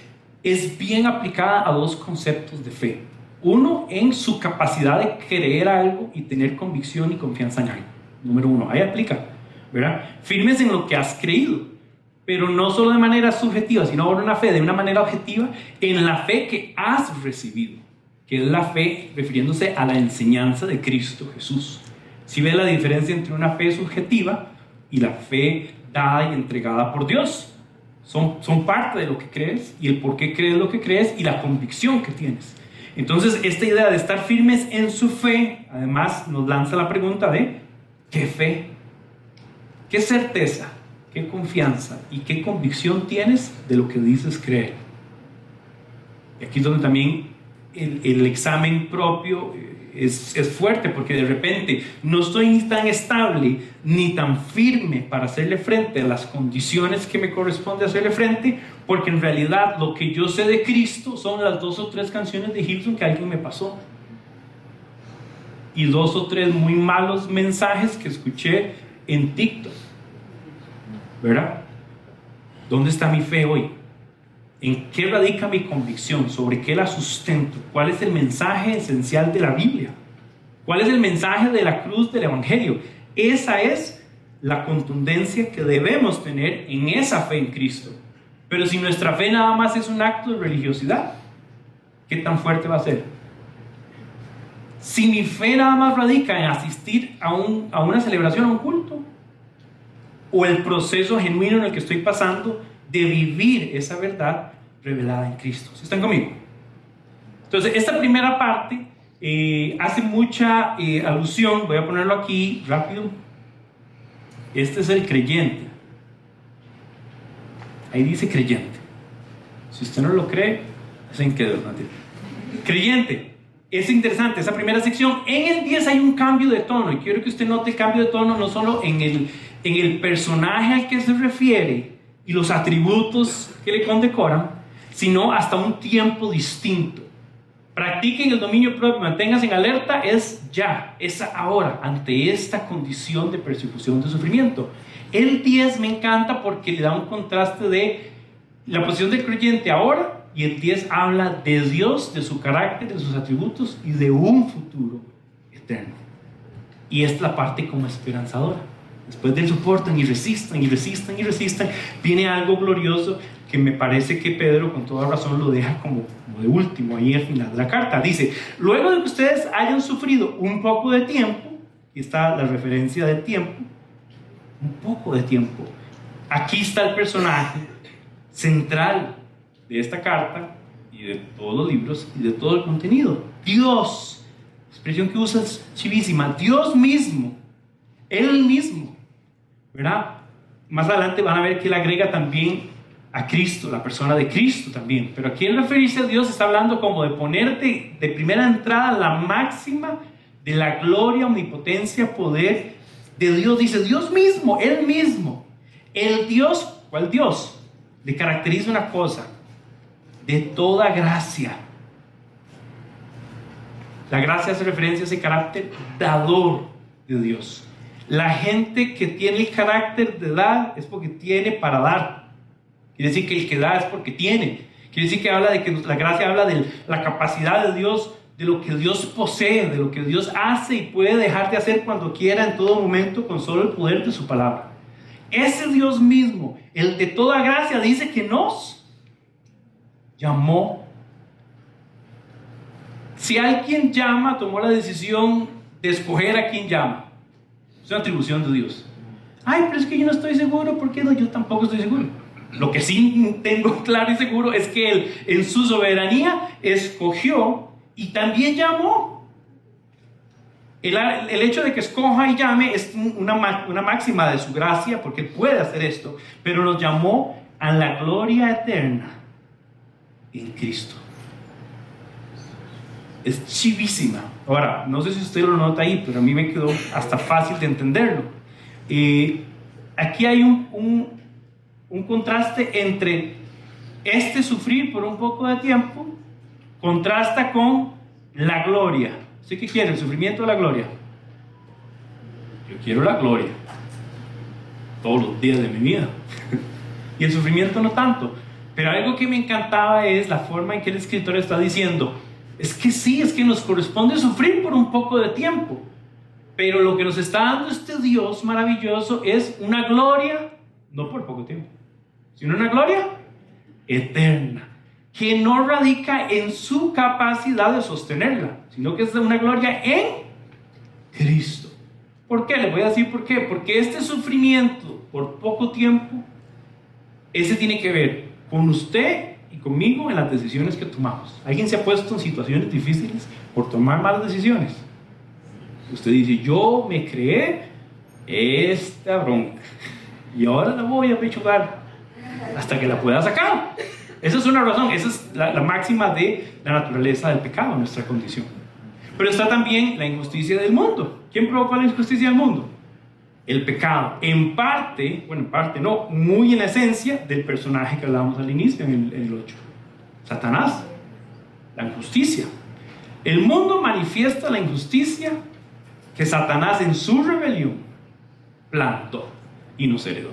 es bien aplicada a dos conceptos de fe. Uno, en su capacidad de creer algo y tener convicción y confianza en algo. Número uno, ahí aplica, ¿verdad? Firmes en lo que has creído, pero no solo de manera subjetiva, sino ahora una fe de una manera objetiva en la fe que has recibido, que es la fe refiriéndose a la enseñanza de Cristo Jesús. Si ves la diferencia entre una fe subjetiva y la fe dada y entregada por Dios, son parte de lo que crees y el por qué crees lo que crees y la convicción que tienes. Entonces, esta idea de estar firmes en su fe, además nos lanza la pregunta de ¿qué fe? ¿Qué certeza? ¿Qué confianza? ¿Y qué convicción tienes de lo que dices creer? Y aquí es donde también el examen propio es fuerte, porque de repente no estoy ni tan estable ni tan firme para hacerle frente a las condiciones que me corresponde hacerle frente, porque en realidad lo que yo sé de Cristo son las 2 o 3 canciones de Gibson que alguien me pasó y 2 o 3 muy malos mensajes que escuché en TikTok, ¿verdad? ¿Dónde está mi fe hoy? ¿En qué radica mi convicción? ¿Sobre qué la sustento? ¿Cuál es el mensaje esencial de la Biblia? ¿Cuál es el mensaje de la cruz del Evangelio? Esa es la contundencia que debemos tener en esa fe en Cristo. Pero si nuestra fe nada más es un acto de religiosidad, ¿qué tan fuerte va a ser? Si mi fe nada más radica en asistir a una celebración, a un culto, o el proceso genuino en el que estoy pasando de vivir esa verdad revelada en Cristo. ¿Sí están conmigo? Entonces, esta primera parte hace mucha alusión, voy a ponerlo aquí rápido. Este es el creyente. Ahí dice creyente. Si usted no lo cree, es en que creyente. Es interesante, esa primera sección. En el 10 hay un cambio de tono, y quiero que usted note el cambio de tono no solo en el personaje al que se refiere y los atributos que le condecoran, sino hasta un tiempo distinto. Practiquen el dominio propio, manténganse en alerta, es ya, es ahora, ante esta condición de persecución, de sufrimiento. El 10 me encanta porque le da un contraste de la posición del creyente ahora, y el 10 habla de Dios, de su carácter, de sus atributos y de un futuro eterno. Y es la parte como esperanzadora. Después del soportan y resistan y resistan y resistan, viene algo glorioso que me parece que Pedro con toda razón lo deja como de último ahí al final de la carta. Dice, luego de que ustedes hayan sufrido un poco de tiempo, y está la referencia del tiempo, un poco de tiempo, aquí está el personaje central de esta carta y de todos los libros y de todo el contenido. Dios, expresión que usa es chivísima, Dios mismo, Él mismo, ¿verdad? Más adelante van a ver que Él agrega también a Cristo, la persona de Cristo también, pero aquí en referirse a Dios está hablando como de ponerte de primera entrada la máxima de la gloria, omnipotencia, poder de Dios. Dice Dios mismo, Él mismo, el Dios. ¿Cuál Dios? Le caracteriza una cosa: de toda gracia. La gracia hace referencia a ese carácter dador de Dios. La gente que tiene el carácter de dar es porque tiene para dar. Quiere decir que el que da es porque tiene. Quiere decir que habla de que la gracia habla de la capacidad de Dios, de lo que Dios posee, de lo que Dios hace y puede dejar de hacer cuando quiera, en todo momento, con solo el poder de su palabra. Ese Dios mismo, el de toda gracia, dice que nos llamó. Si alguien llama, tomó la decisión de escoger a quien llama. Es una atribución de Dios. Ay, pero es que yo no estoy seguro. ¿Por qué no? Yo tampoco estoy seguro. Lo que sí tengo claro y seguro es que Él, en su soberanía, escogió y también llamó. El hecho de que escoja y llame es una máxima de su gracia, porque Él puede hacer esto, pero nos llamó a la gloria eterna en Cristo. Es chivísima. Ahora, no sé si usted lo nota ahí, pero a mí me quedó hasta fácil de entenderlo. Aquí hay un contraste entre sufrir por un poco de tiempo, contrasta con la gloria ¿Usted qué quiere? ¿El sufrimiento o la gloria? Yo quiero la gloria todos los días de mi vida. Y el sufrimiento no tanto. Pero algo que me encantaba es la forma en que el escritor está diciendo, es que sí, es que nos corresponde sufrir por un poco de tiempo, pero lo que nos está dando este Dios maravilloso es una gloria, no por poco tiempo, sino una gloria eterna, que no radica en su capacidad de sostenerla, sino que es una gloria en Cristo. ¿Por qué? Les voy a decir por qué. Porque este sufrimiento por poco tiempo, ese tiene que ver con usted y conmigo en las decisiones que tomamos. ¿Alguien se ha puesto en situaciones difíciles por tomar malas decisiones? Usted dice, yo me creé esta bronca y ahora la voy a pechugar hasta que la pueda sacar. Esa es una razón, esa es la máxima de la naturaleza del pecado, nuestra condición. Pero está también la injusticia del mundo. ¿Quién provocó la injusticia del mundo? El pecado. En parte, bueno, en parte no, muy en la esencia del personaje que hablábamos al inicio en el 8. Satanás, la injusticia. El mundo manifiesta la injusticia que Satanás en su rebelión plantó y nos heredó.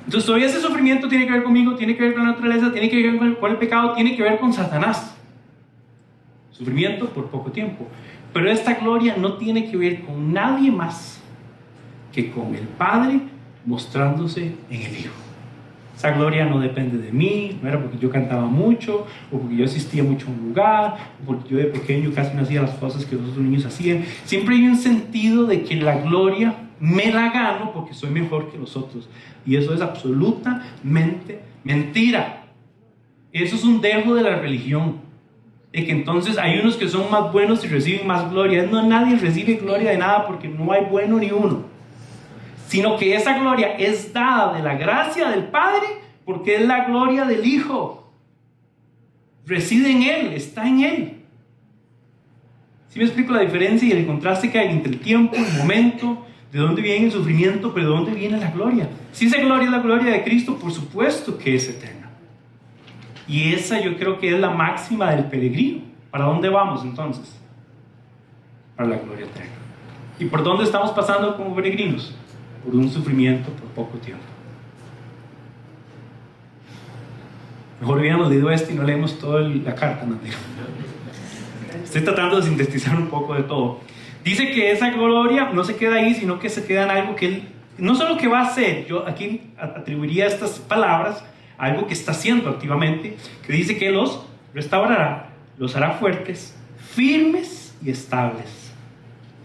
Entonces todavía ese sufrimiento tiene que ver conmigo, tiene que ver con la naturaleza, tiene que ver con el pecado, tiene que ver con Satanás. Sufrimiento por poco tiempo. Pero esta gloria no tiene que ver con nadie más que con el Padre mostrándose en el Hijo. Esa gloria no depende de mí, no era porque yo cantaba mucho, o porque yo asistía mucho a un lugar, o porque yo de pequeño casi no hacía las cosas que los otros niños hacían. Siempre hay un sentido de que la gloria me la gano porque soy mejor que los otros. Y eso es absolutamente mentira. Eso es un dejo de la religión. De que entonces hay unos que son más buenos y reciben más gloria. No, nadie recibe gloria de nada porque no hay bueno ni uno. Sino que esa gloria es dada de la gracia del Padre porque es la gloria del Hijo. Reside en Él, está en Él. ¿Sí me explico la diferencia y el contraste que hay entre el tiempo, el momento, de dónde viene el sufrimiento, pero de dónde viene la gloria? Si esa gloria es la gloria de Cristo, por supuesto que es eterna. Y esa yo creo que es la máxima del peregrino. ¿Para dónde vamos entonces? Para la gloria eterna. ¿Y por dónde estamos pasando como peregrinos? Por un sufrimiento por poco tiempo. Mejor hubiéramos leído esto y no leemos toda la carta, ¿no? Estoy tratando de sintetizar un poco de todo. Dice que esa gloria no se queda ahí, sino que se queda en algo que Él, no solo que va a hacer, yo aquí atribuiría estas palabras a algo que está haciendo activamente, que dice que los restaurará, los hará fuertes, firmes y estables.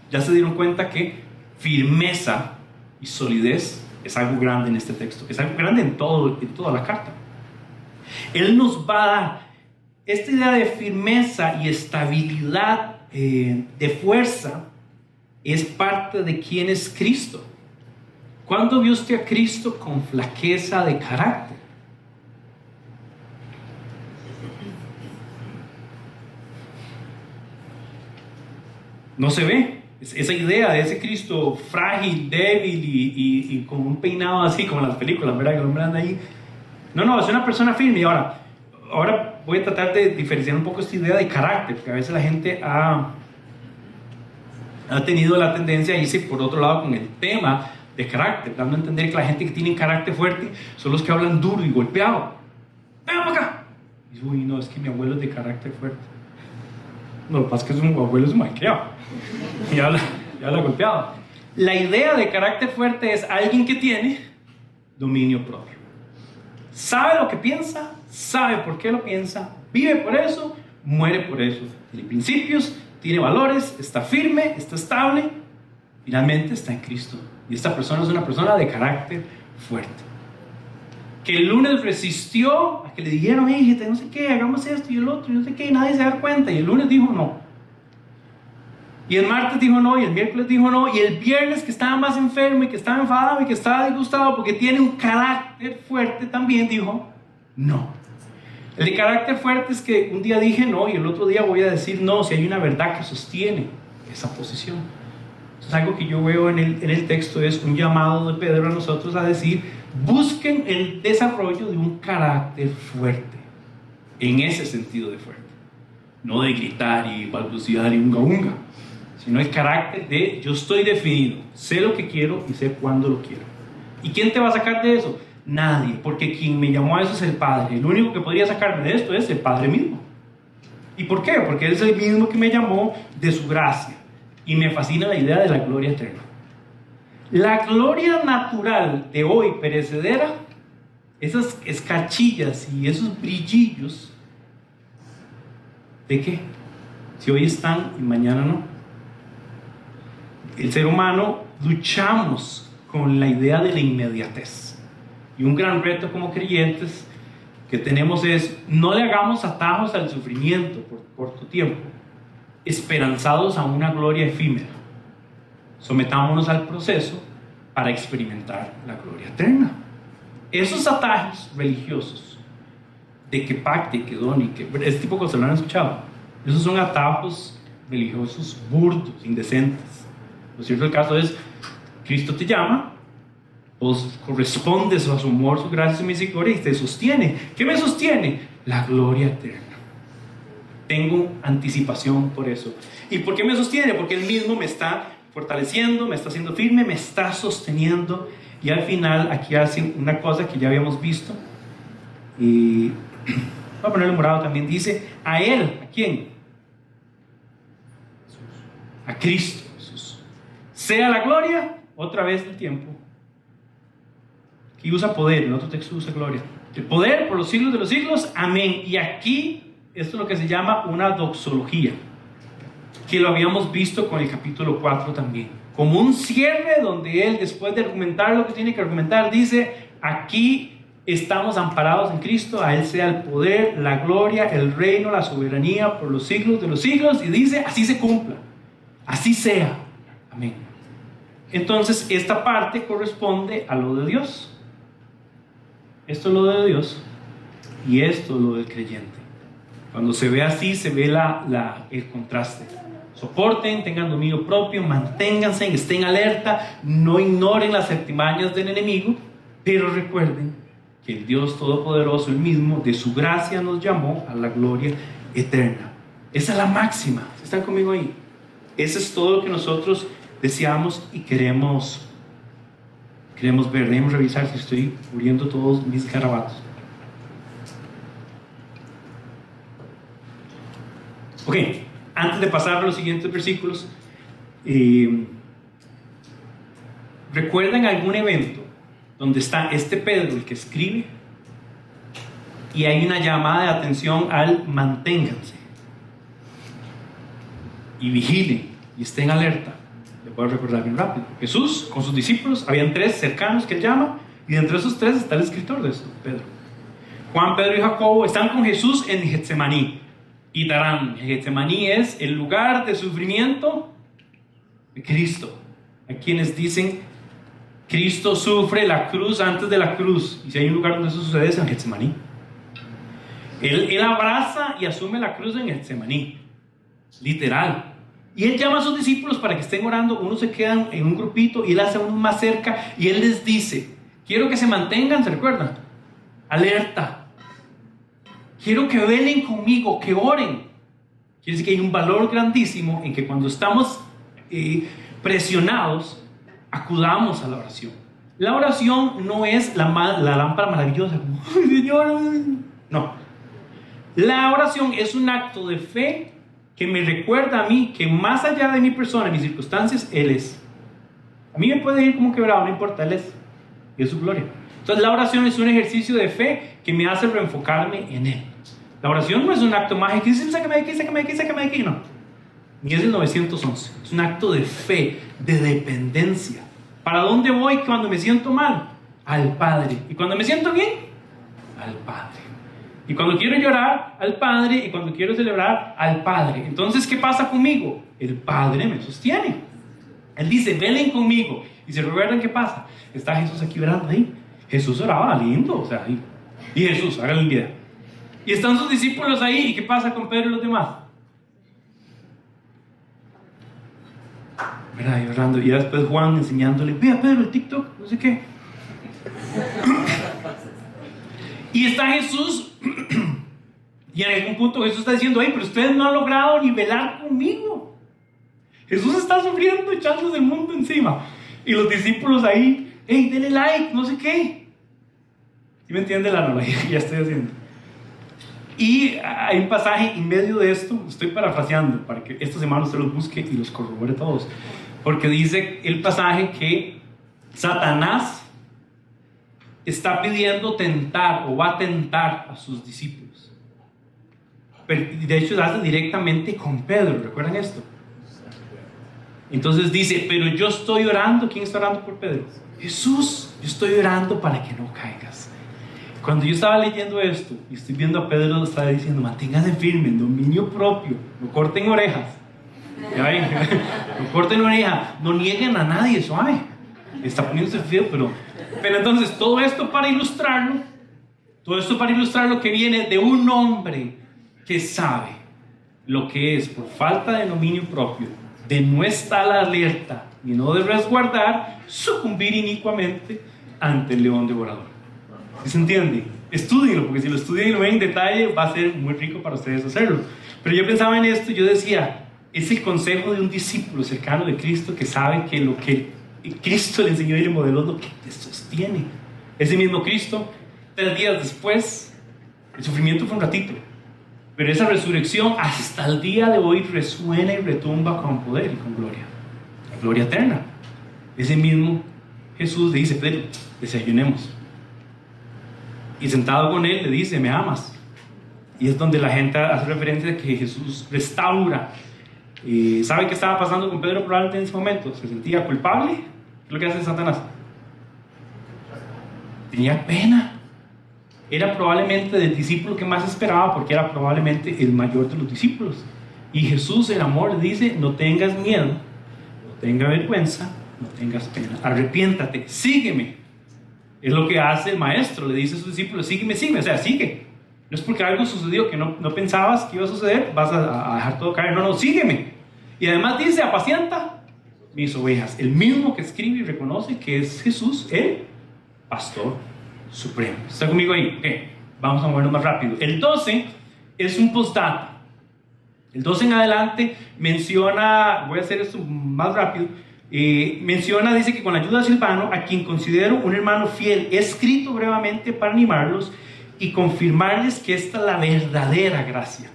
Ya se dieron cuenta que firmeza y solidez es algo grande en este texto, es algo grande en toda la carta. Él nos va a dar esta idea de firmeza y estabilidad, de fuerza, es parte de quién es Cristo. ¿Cuándo vio usted a Cristo con flaqueza de carácter? No se ve. Esa idea de ese Cristo frágil, débil y con un peinado así como en las películas, ¿verdad? Que el hombre anda ahí. No, es una persona firme. Y ahora voy a tratar de diferenciar un poco esta idea de carácter, porque a veces la gente ha tenido la tendencia a irse por otro lado con el tema de carácter, dando a entender que la gente que tiene carácter fuerte son los que hablan duro y golpeado. ¡Ven para acá! Y dice, uy, no, es que mi abuelo es de carácter fuerte. No, lo que pasa es que su abuelo es un malcriado y habla golpeado. La idea de carácter fuerte es alguien que tiene dominio propio. Sabe lo que piensa, sabe por qué lo piensa, vive por eso, muere por eso. Tiene principios, tiene valores, está firme, está estable, finalmente está en Cristo. Y esta persona es una persona de carácter fuerte. Que el lunes resistió a que le dijeron, hijita, no sé qué, hagamos esto y el otro, y no sé qué, y nadie se da cuenta. Y el lunes dijo no. Y el martes dijo no, y el miércoles dijo no, y el viernes, que estaba más enfermo y que estaba enfadado y que estaba disgustado porque tiene un carácter fuerte, también dijo no. El de carácter fuerte es que un día dije no y el otro día voy a decir no, si hay una verdad que sostiene esa posición. Entonces, algo que yo veo en el texto es un llamado de Pedro a nosotros a decir, busquen el desarrollo de un carácter fuerte, en ese sentido de fuerte. no de gritar y balbucear y unga unga, sino el carácter de yo estoy definido, sé lo que quiero y sé cuándo lo quiero. ¿Y quién te va a sacar de eso? Nadie, porque quien me llamó a eso es el Padre. El único que podría sacarme de esto es el Padre mismo. ¿Y por qué? Porque Él es el mismo que me llamó de su gracia. Y me fascina la idea de la gloria eterna. La gloria natural de hoy perecedera, esas escarchillas y esos brillillos, ¿de qué? Si hoy están y mañana no. El ser humano luchamos con la idea de la inmediatez. Y un gran reto como creyentes que tenemos es no le hagamos atajos al sufrimiento por corto tiempo, esperanzados a una gloria efímera. Sometámonos al proceso para experimentar la gloria eterna. Esos atajos religiosos de que pacte, que done, que este tipo de cosas lo han escuchado. Esos son atajos religiosos burdos, indecentes. Lo cierto del caso es, Cristo te llama, vos correspondes a su amor, su gracia, su misericordia y te sostiene. ¿Qué me sostiene? La gloria eterna. Tengo anticipación por eso. ¿Y por qué me sostiene? Porque Él mismo me está fortaleciendo, me está haciendo firme, me está sosteniendo. Y al final aquí hacen una cosa que ya habíamos visto. Y voy a ponerlo morado también. Dice, a Él, ¿a quién? A Cristo Jesús. Sea la gloria, otra vez del tiempo. Aquí usa poder, en otro texto usa gloria. El poder por los siglos de los siglos, amén. Y aquí, esto es lo que se llama una doxología, que lo habíamos visto con el capítulo 4 también. Como un cierre donde él, después de argumentar lo que tiene que argumentar, dice, aquí estamos amparados en Cristo, a Él sea el poder, la gloria, el reino, la soberanía por los siglos de los siglos. Y dice, así se cumpla, así sea, amén. Entonces, esta parte corresponde a lo de Dios. Esto es lo de Dios y esto es lo del creyente. Cuando se ve así, se ve el contraste. Soporten, tengan dominio propio, manténganse, estén alerta, no ignoren las artimañas del enemigo, pero recuerden que el Dios Todopoderoso, el mismo, de su gracia nos llamó a la gloria eterna. Esa es la máxima. ¿Están conmigo ahí? Eso es todo lo que nosotros deseamos y queremos ver. Debemos revisar si estoy cubriendo todos mis garabatos. Ok, antes de pasar a los siguientes versículos, ¿recuerdan algún evento donde está este Pedro, el que escribe, y hay una llamada de atención al manténganse y vigilen y estén alerta? Le puedo recordar bien rápido. Jesús con sus discípulos, habían 3 cercanos que él llama, y entre esos 3 está el escritor de esto, Pedro. Juan, Pedro y Jacobo están con Jesús en Getsemaní. Y Tarán, Getsemaní es el lugar de sufrimiento de Cristo. Hay quienes dicen, Cristo sufre la cruz antes de la cruz. Y si hay un lugar donde eso sucede es en Getsemaní. Él abraza y asume la cruz en Getsemaní, literal. Y él llama a sus discípulos para que estén orando. Unos se quedan en un grupito y él hace uno más cerca. Y él les dice, quiero que se mantengan, ¿se recuerdan? Alerta. Quiero que velen conmigo, que oren. Quiere decir que hay un valor grandísimo en que cuando estamos presionados, acudamos a la oración. La oración no es la lámpara maravillosa, como, ¡ay, Señor! No. La oración es un acto de fe que me recuerda a mí que más allá de mi persona, mis circunstancias, Él es. A mí me puede ir como quebrado, no importa, Él es. Y es su gloria. Entonces la oración es un ejercicio de fe que me hace reenfocarme en Él. La oración no es un acto mágico que dice, sácame de aquí, sácame de aquí, sácame de aquí, no. Ni es el 911. Es un acto de fe, de dependencia. ¿Para dónde voy cuando me siento mal? Al Padre. ¿Y cuando me siento bien? Al Padre. Y cuando quiero llorar, al Padre. Y cuando quiero celebrar, al Padre. Entonces, ¿qué pasa conmigo? El Padre me sostiene. Él dice, velen conmigo. Y se recuerdan qué pasa. Está Jesús aquí orando ahí. Jesús oraba lindo, o sea, ahí. Y Jesús, háganle el video. Y están sus discípulos ahí. ¿Y qué pasa con Pedro y los demás? ¿Verdad? Y orando. Y después Juan enseñándole, vea Pedro el TikTok, no sé qué. Y está Jesús Y en algún punto Jesús está diciendo, hey, pero ustedes no han logrado ni velar conmigo. Jesús está sufriendo, echándose el mundo encima. Y los discípulos ahí, hey, denle like, no sé qué. ¿Sí me entiende la analogía que ya estoy haciendo? Y hay un pasaje en medio de esto, estoy parafraseando, para que esta semana usted los busque y los corrobore todos. Porque dice el pasaje que Satanás está pidiendo tentar o va a tentar a sus discípulos. Pero, de hecho, lo hace directamente con Pedro, ¿recuerdan esto? Entonces dice, pero yo estoy orando. ¿Quién está orando por Pedro? Jesús, yo estoy orando para que no caigas. Cuando yo estaba leyendo esto y estoy viendo a Pedro, estaba diciendo, manténganse firmes, dominio propio, no corten orejas. ¿Ya ven? No corten orejas, no nieguen a nadie, suave. Está poniéndose feo, pero entonces todo esto para ilustrarlo, que viene de un hombre que sabe lo que es, por falta de dominio propio, de no estar alerta y no de resguardar, sucumbir inicuamente ante el león devorador. ¿Sí se entiende? Estúdienlo, porque si lo estudian y lo ven en detalle, va a ser muy rico para ustedes hacerlo. Pero yo pensaba en esto, yo decía, es el consejo de un discípulo cercano de Cristo que sabe que lo que Cristo le enseñó y le modeló es lo que te sostiene. Ese mismo Cristo, 3 días después, el sufrimiento fue un ratito, pero esa resurrección hasta el día de hoy resuena y retumba con poder y con gloria eterna. Ese mismo Jesús le dice, Pedro, desayunemos. Y sentado con él le dice, ¿me amas? Y es donde la gente hace referencia a que Jesús restaura. ¿Sabe qué estaba pasando con Pedro probablemente en ese momento? Se sentía culpable. ¿Qué es lo que hace Satanás? Tenía pena. Era probablemente el discípulo que más esperaba, porque era probablemente el mayor de los discípulos. Y Jesús, el amor, le dice, no tengas miedo, no tengas vergüenza, no tengas pena, arrepiéntate, sígueme. Es lo que hace el maestro, le dice a sus discípulos, sígueme, o sea, sigue. No es porque algo sucedió que no pensabas que iba a suceder, vas a dejar todo caer, no, sígueme. Y además dice, apacienta mis ovejas. El mismo que escribe y reconoce que es Jesús, el pastor supremo. ¿Está conmigo ahí? Okay. Vamos a movernos más rápido. El 12 es un postdata. El 12 en adelante menciona, voy a hacer esto más rápido, dice que con la ayuda de Silvano, a quien considero un hermano fiel, he escrito brevemente para animarlos y confirmarles que esta es la verdadera gracia.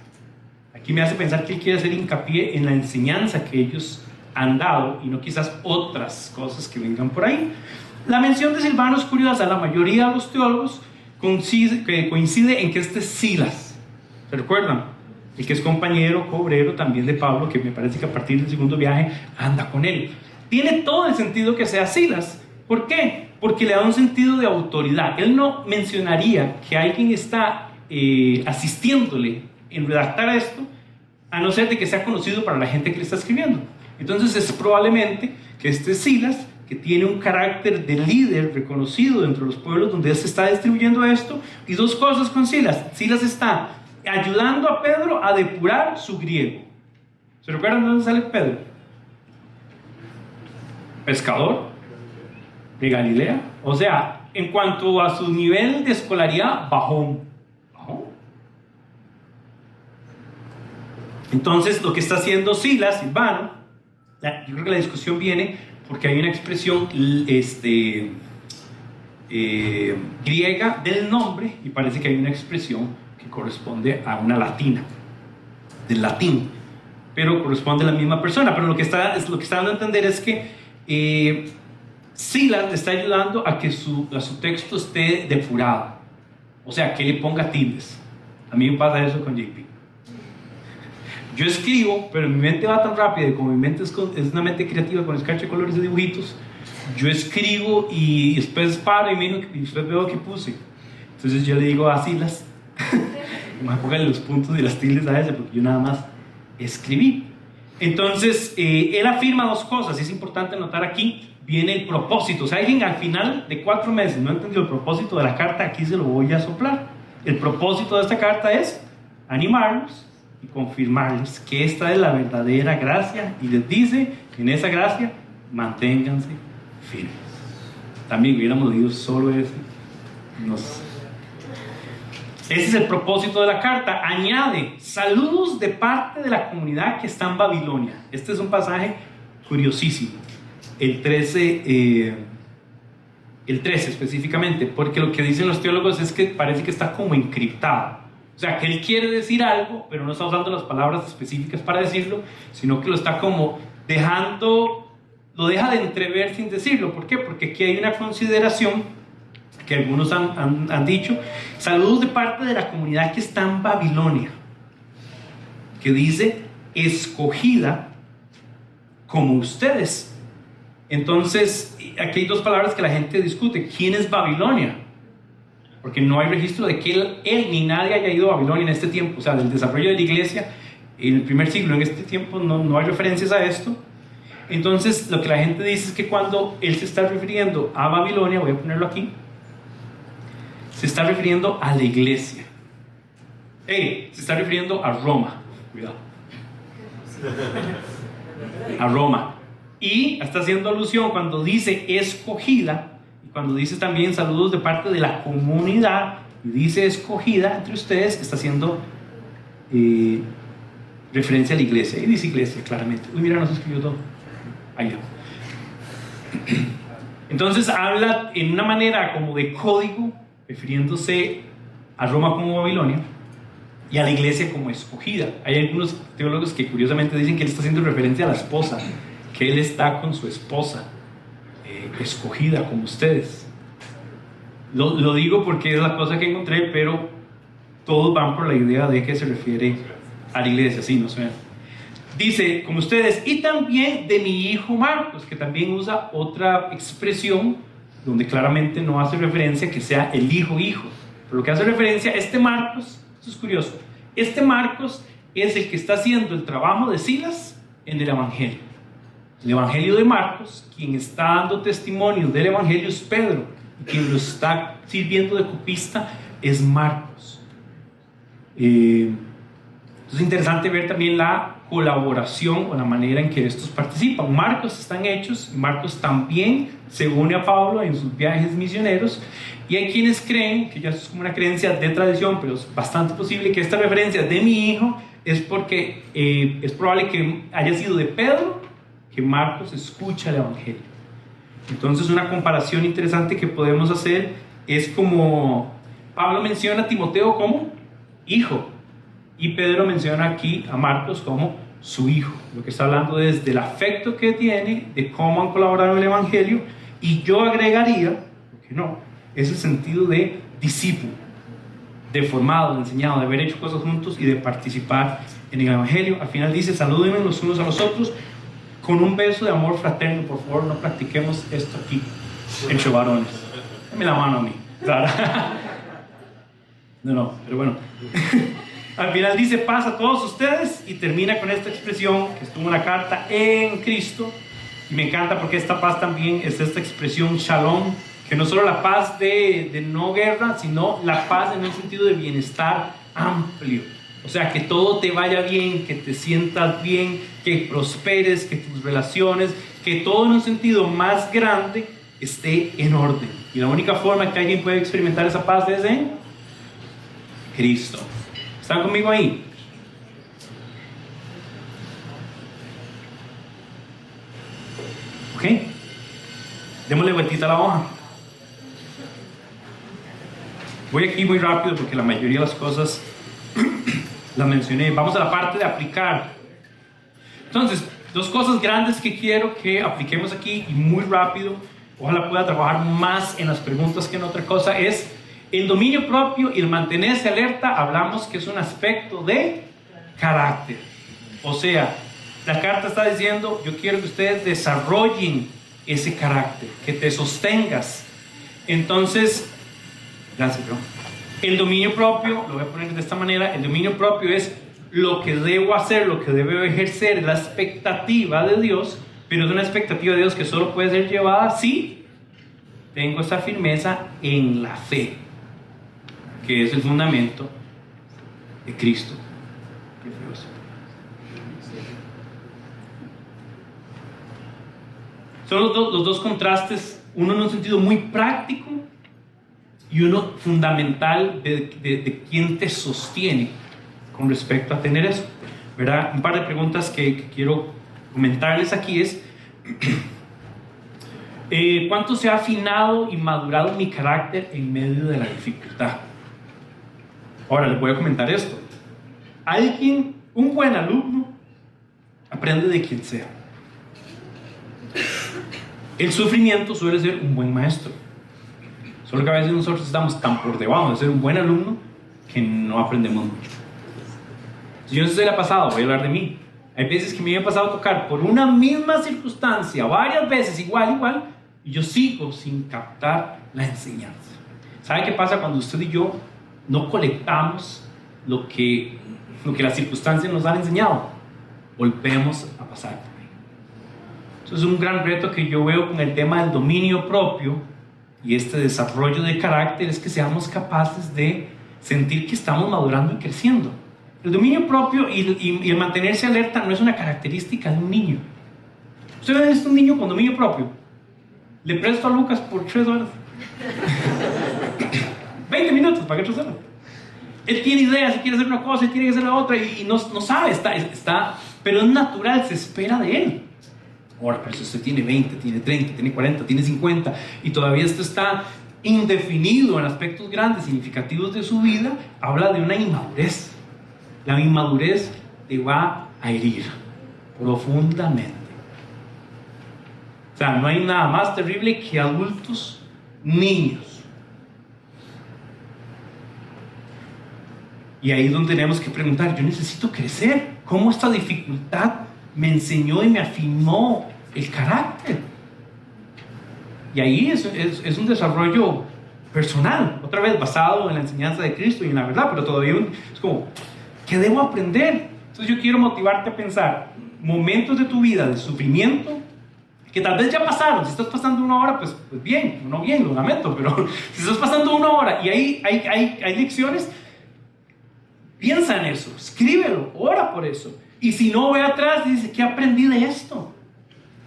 Aquí me hace pensar que él quiere hacer hincapié en la enseñanza que ellos han dado y no quizás otras cosas que vengan por ahí. La mención de Silvano es curiosa. La mayoría de los teólogos coincide en que este es Silas. ¿Se recuerdan? El que es compañero, cobrero también de Pablo, que me parece que a partir del segundo viaje anda con él. Tiene todo el sentido que sea Silas. ¿Por qué? Porque le da un sentido de autoridad. Él no mencionaría que alguien está asistiéndole en redactar esto, a no ser de que sea conocido para la gente que le está escribiendo. Entonces es probablemente que este Silas, que tiene un carácter de líder reconocido dentro de los pueblos donde él se está distribuyendo esto. Y dos cosas con Silas. Silas está ayudando a Pedro a depurar su griego. ¿Se recuerdan de dónde sale Pedro? Pescador de Galilea. O sea, en cuanto a su nivel de escolaridad, bajón. Entonces, lo que está haciendo Silas, Silvano, yo creo que la discusión viene porque hay una expresión griega del nombre y parece que hay una expresión que corresponde a una latina, del latín, pero corresponde a la misma persona. Pero lo que está dando a entender es que Silas le está ayudando a que su texto esté depurado, o sea, que le ponga tildes. A mí me pasa eso con JP. Yo escribo, pero mi mente va tan rápida, y como mi mente es una mente creativa con escarcha de colores y dibujitos, yo escribo y después paro y después veo qué puse. Entonces yo le digo a Silas, me pongan los puntos y las tildes a ese, porque yo nada más escribí. Entonces él afirma dos cosas, y es importante notar aquí, viene el propósito. O sea, alguien al final de 4 meses no entendió el propósito de la carta, aquí se lo voy a soplar. El propósito de esta carta es animarlos y confirmarles que esta es la verdadera gracia, y les dice que en esa gracia manténganse firmes. También hubiéramos leído solo ese, Ese es el propósito de la carta. Añade, saludos de parte de la comunidad que está en Babilonia. Este es un pasaje curiosísimo. El 13 específicamente, porque lo que dicen los teólogos es que parece que está como encriptado. O sea, que él quiere decir algo, pero no está usando las palabras específicas para decirlo, sino que lo está como lo deja de entrever sin decirlo. ¿Por qué? Porque aquí hay una consideración que algunos han dicho, saludos de parte de la comunidad que está en Babilonia, que dice, escogida como ustedes. Entonces, aquí hay dos palabras que la gente discute. ¿Quién es Babilonia? Porque no hay registro de que él ni nadie haya ido a Babilonia en este tiempo. O sea, del desarrollo de la iglesia en el primer siglo, en este tiempo no hay referencias a esto. Entonces, lo que la gente dice es que cuando él se está refiriendo a Babilonia, voy a ponerlo aquí, se está refiriendo a la iglesia. Se está refiriendo a Roma. Cuidado. A Roma. Y está haciendo alusión cuando dice escogida, y cuando dice también saludos de parte de la comunidad, y dice escogida entre ustedes, está haciendo referencia a la iglesia. Y dice iglesia claramente. Uy, mira, no se escribió todo. Ahí ya. Entonces habla en una manera como de código, refiriéndose a Roma como Babilonia y a la iglesia como escogida. Hay algunos teólogos que curiosamente dicen que él está haciendo referencia a la esposa, que él está con su esposa escogida como ustedes. Lo digo porque es la cosa que encontré, pero todos van por la idea de que se refiere a la iglesia. Sí, no sé. Dice, como ustedes, y también de mi hijo Marcos, que también usa otra expresión donde claramente no hace referencia a que sea el hijo, pero lo que hace referencia a este Marcos, esto es curioso, este Marcos es el que está haciendo el trabajo de Silas en el Evangelio. El Evangelio de Marcos, quien está dando testimonio del Evangelio es Pedro, y quien lo está sirviendo de copista es Marcos. Entonces es interesante ver también la colaboración o la manera en que estos participan. Marcos está en Hechos, y Marcos también se une a Pablo en sus viajes misioneros, y hay quienes creen, que ya es como una creencia de tradición, pero es bastante posible que esta referencia de mi hijo es porque es probable que haya sido de Pedro que Marcos escucha el Evangelio. Entonces una comparación interesante que podemos hacer es como Pablo menciona a Timoteo como hijo, y Pedro menciona aquí a Marcos como su hijo. Lo que está hablando es del afecto que tiene, de cómo han colaborado en el Evangelio, y yo agregaría, porque no, es el sentido de discípulo, de formado, de enseñado, de haber hecho cosas juntos y de participar en el Evangelio. Al final dice, salúdenme los unos a los otros con un beso de amor fraterno. Por favor, no practiquemos esto aquí entre varones. Dame la mano a mí. Claro. No, pero bueno. Al final dice paz a todos ustedes, y termina con esta expresión que estuvo en la carta, en Cristo. Y me encanta porque esta paz también es esta expresión shalom, que no solo la paz de no guerra, sino la paz en un sentido de bienestar amplio. O sea, que todo te vaya bien, que te sientas bien, que prosperes, que tus relaciones, que todo en un sentido más grande esté en orden. Y la única forma que alguien puede experimentar esa paz es en Cristo. ¿Están conmigo ahí? Ok. Démosle vueltita a la hoja. Voy aquí muy rápido porque la mayoría de las cosas las mencioné. Vamos a la parte de aplicar. Entonces, dos cosas grandes que quiero que apliquemos aquí y muy rápido. Ojalá pueda trabajar más en las preguntas que en otra cosa. Es el dominio propio y el mantenerse alerta. Hablamos que es un aspecto de carácter. O sea, la carta está diciendo, yo quiero que ustedes desarrollen ese carácter, que te sostengas. Entonces, gracias, bro. El dominio propio, lo voy a poner de esta manera, el dominio propio es lo que debo hacer, lo que debo ejercer, la expectativa de Dios, pero es una expectativa de Dios que solo puede ser llevada si tengo esta firmeza en la fe, que es el fundamento de Cristo. Son los dos contrastes, uno en un sentido muy práctico y uno fundamental de quién te sostiene con respecto a tener eso, ¿verdad? Un par de preguntas que quiero comentarles aquí es ¿cuánto se ha afinado y madurado mi carácter en medio de la dificultad? Ahora les voy a comentar esto. Un buen alumno aprende de quien sea. El sufrimiento suele ser un buen maestro. Solo que a veces nosotros estamos tan por debajo de ser un buen alumno que no aprendemos mucho. Si yo no sé si le ha pasado, voy a hablar de mí. Hay veces que me ha pasado a tocar por una misma circunstancia, varias veces, igual, y yo sigo sin captar la enseñanza. ¿Sabe qué pasa cuando usted y yo no colectamos lo que las circunstancias nos han enseñado? Volvemos a pasar por ahí. Eso es un gran reto que yo veo con el tema del dominio propio y este desarrollo de carácter, es que seamos capaces de sentir que estamos madurando y creciendo. El dominio propio y el mantenerse alerta no es una característica de un niño. ¿Usted ve a un niño con dominio propio? Le presto a Lucas por 3 horas. 20 minutos, ¿para qué 3 horas? Él tiene ideas, si quiere hacer una cosa, y quiere hacer la otra, y no sabe, pero es natural, se espera de él. Ahora, pero si usted tiene 20, tiene 30, tiene 40, tiene 50, y todavía esto está indefinido en aspectos grandes, significativos de su vida, habla de una inmadurez. La inmadurez te va a herir profundamente. O sea, no hay nada más terrible que adultos, niños. Y ahí es donde tenemos que preguntar, yo necesito crecer. ¿Cómo esta dificultad me enseñó y me afinó el carácter? Y ahí es un desarrollo personal, otra vez basado en la enseñanza de Cristo y en la verdad, pero todavía es como, ¿qué debo aprender? Entonces yo quiero motivarte a pensar momentos de tu vida de sufrimiento que tal vez ya pasaron. Si estás pasando una hora, pues bien, no bien, lo lamento, pero si estás pasando una hora y hay lecciones, piensa en eso, escríbelo, ora por eso. Y si no, ve atrás y dice, ¿qué aprendí de esto?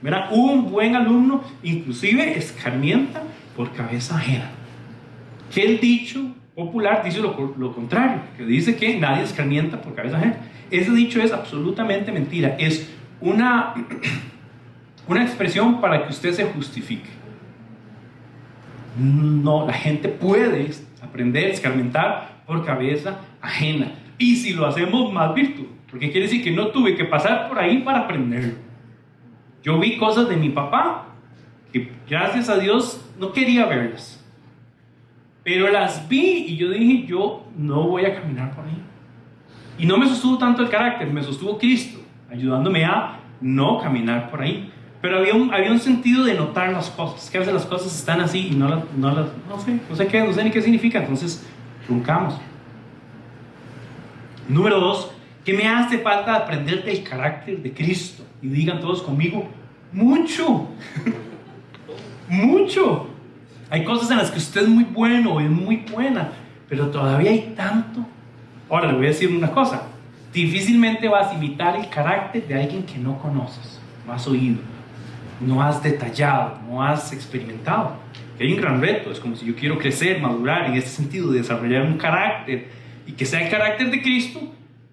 ¿Verdad? Un buen alumno inclusive escarmienta por cabeza ajena. Que el dicho popular dice lo contrario, que dice que nadie escarmienta por cabeza ajena. Ese dicho es absolutamente mentira. Es una expresión para que usted se justifique. No, la gente puede aprender a escarmentar por cabeza ajena. Y si lo hacemos, más virtud. Porque quiere decir que no tuve que pasar por ahí para aprenderlo. Yo vi cosas de mi papá que gracias a Dios no quería verlas. Pero las vi y yo dije, yo no voy a caminar por ahí. Y no me sostuvo tanto el carácter, me sostuvo Cristo, ayudándome a no caminar por ahí. Pero había un sentido de notar las cosas, que a veces las cosas están así y no sé ni qué significa, entonces truncamos. Número 2, ¿qué me hace falta aprender del carácter de Cristo? Y digan todos conmigo, mucho, mucho. Hay cosas en las que usted es muy bueno o es muy buena, pero todavía hay tanto. Ahora le voy a decir una cosa, difícilmente vas a imitar el carácter de alguien que no conoces, no has oído, no has detallado, no has experimentado. Y hay un gran reto, es como si yo quiero crecer, madurar en este sentido, de desarrollar un carácter y que sea el carácter de Cristo,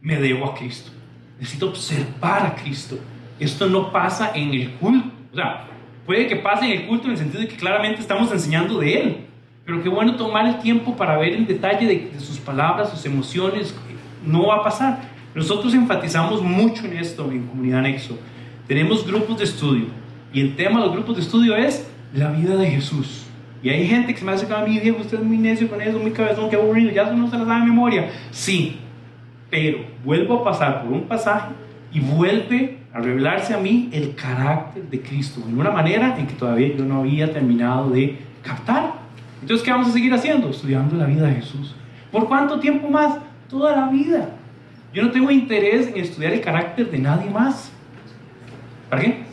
me debo a Cristo. Necesito observar a Cristo. Esto no pasa en el culto. O sea, puede que pase en el culto en el sentido de que claramente estamos enseñando de Él. Pero qué bueno tomar el tiempo para ver el detalle de sus palabras, sus emociones. No va a pasar. Nosotros enfatizamos mucho en esto en Comunidad Nexo. Tenemos grupos de estudio. Y el tema de los grupos de estudio es la vida de Jesús. Y hay gente que se me hace a mí, Diego, usted es muy necio con eso, muy cabezón, qué aburrido, ya no se las da de memoria. Sí, pero vuelvo a pasar por un pasaje y vuelve a revelarse a mí el carácter de Cristo, de una manera en que todavía yo no había terminado de captar. Entonces, ¿qué vamos a seguir haciendo? Estudiando la vida de Jesús. ¿Por cuánto tiempo más? Toda la vida. Yo no tengo interés en estudiar el carácter de nadie más. ¿Para qué?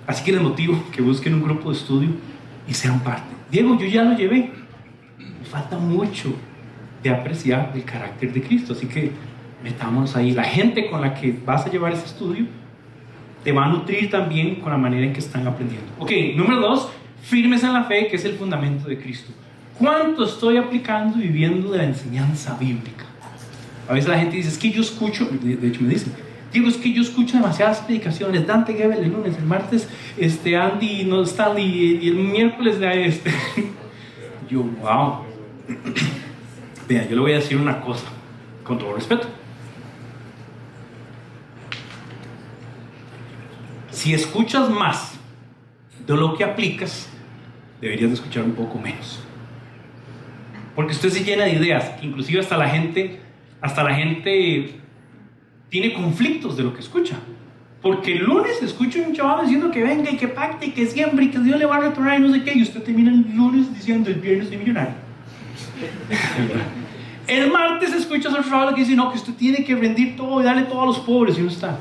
Así que les motivo que busquen un grupo de estudio y sean parte. Diego, yo ya lo llevé. Me falta mucho de apreciar el carácter de Cristo. Así que metámonos ahí. La gente con la que vas a llevar ese estudio te va a nutrir también con la manera en que están aprendiendo. Ok, número 2, firmes en la fe, que es el fundamento de Cristo. ¿Cuánto estoy aplicando y viviendo de la enseñanza bíblica? A veces la gente dice, es que yo escucho, de hecho me dicen, digo, es que yo escucho demasiadas predicaciones, Dante Gebel el lunes, el martes, Andy no Stanley, y el miércoles yo, wow. Vean, yo le voy a decir una cosa, con todo respeto. Si escuchas más de lo que aplicas, deberías de escuchar un poco menos. Porque usted se llena de ideas, que inclusive hasta la gente tiene conflictos de lo que escucha. Porque el lunes escucha un chaval diciendo que venga y que pacte y que siembre y que Dios le va a retornar y no sé qué, y usted termina el lunes diciendo el viernes soy millonario. El martes escucha a otro chaval que dice no, que usted tiene que rendir todo y darle todo a los pobres, y uno está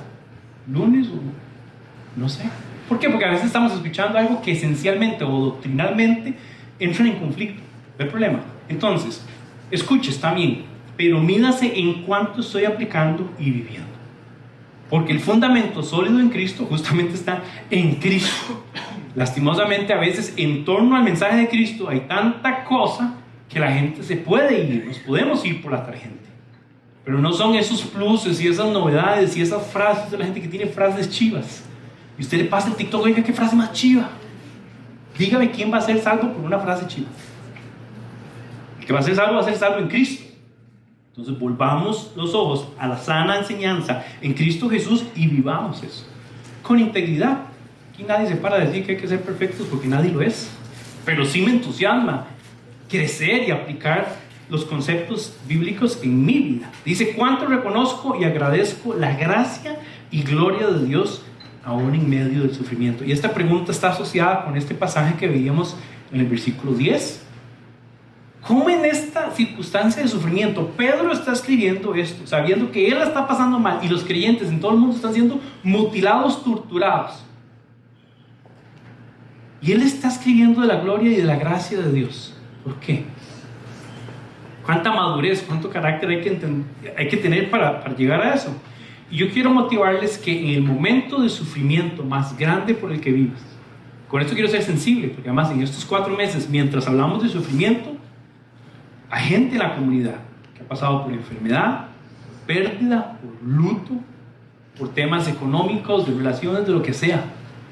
lunes o no sé. ¿Por qué? Porque a veces estamos escuchando algo que esencialmente o doctrinalmente entra en conflicto. ¿Ve el problema? Entonces, escuche, está bien, pero mídase en cuánto estoy aplicando y viviendo. Porque el fundamento sólido en Cristo justamente está en Cristo. Lastimosamente, a veces en torno al mensaje de Cristo hay tanta cosa que la gente se puede ir, nos podemos ir por la tangente. Pero no son esos pluses y esas novedades y esas frases de la gente que tiene frases chivas. Y usted le pasa el TikTok, oiga, ¿qué frase más chiva? Dígame quién va a ser salvo por una frase chiva. El que va a ser salvo en Cristo. Entonces volvamos los ojos a la sana enseñanza en Cristo Jesús y vivamos eso con integridad. Aquí nadie se para a decir que hay que ser perfectos porque nadie lo es, pero sí me entusiasma crecer y aplicar los conceptos bíblicos en mi vida. Dice, cuánto reconozco y agradezco la gracia y gloria de Dios aún en medio del sufrimiento. Y esta pregunta está asociada con este pasaje que veíamos en el versículo 10. ¿Cómo en esta circunstancia de sufrimiento Pedro está escribiendo esto, sabiendo que él la está pasando mal y los creyentes en todo el mundo están siendo mutilados, torturados? Y él está escribiendo de la gloria y de la gracia de Dios. ¿Por qué? ¿Cuánta madurez, cuánto carácter hay que tener para llegar a eso? Y yo quiero motivarles que en el momento de sufrimiento más grande por el que vivas, con esto quiero ser sensible, porque además en estos 4 meses, mientras hablamos de sufrimiento, hay gente en la comunidad que ha pasado por enfermedad, pérdida, por luto, por temas económicos, de relaciones, de lo que sea.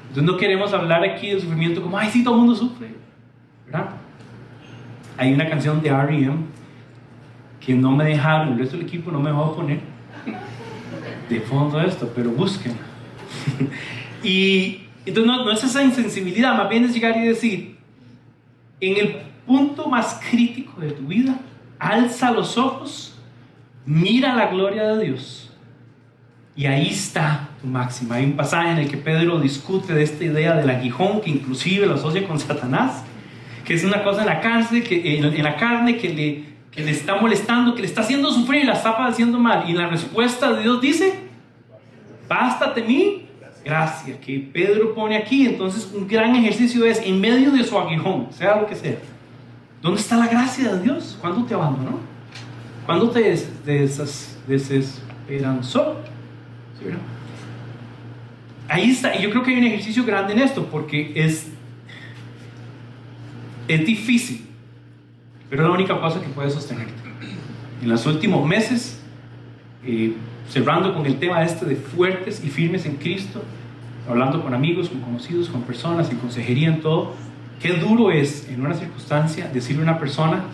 Entonces no queremos hablar aquí de sufrimiento como, ay, sí, todo el mundo sufre, ¿verdad? Hay una canción de R.E.M. que no me dejaron, el resto del equipo no me dejó poner de fondo esto, pero búsquenla. Y entonces no es esa insensibilidad, más bien es llegar y decir, en el punto más crítico de tu vida, alza los ojos, mira la gloria de Dios y ahí está tu máxima. Hay un pasaje en el que Pedro discute de esta idea del aguijón, que inclusive lo asocia con Satanás, que es una cosa en la carne que le está molestando, que le está haciendo sufrir y la está haciendo mal, y la respuesta de Dios dice, bástate mi gracia, que Pedro pone aquí. Entonces un gran ejercicio es, en medio de su aguijón, sea lo que sea, ¿dónde está la gracia de Dios? ¿Cuándo te abandonó? ¿Cuándo te desesperanzó? ¿Sí, no? Ahí está. Y yo creo que hay un ejercicio grande en esto, porque es difícil, pero es la única cosa que puede sostenerte. En los últimos meses, cerrando con el tema de fuertes y firmes en Cristo, hablando con amigos, con conocidos, con personas, en consejería, en todo, qué duro es en una circunstancia decirle a una persona,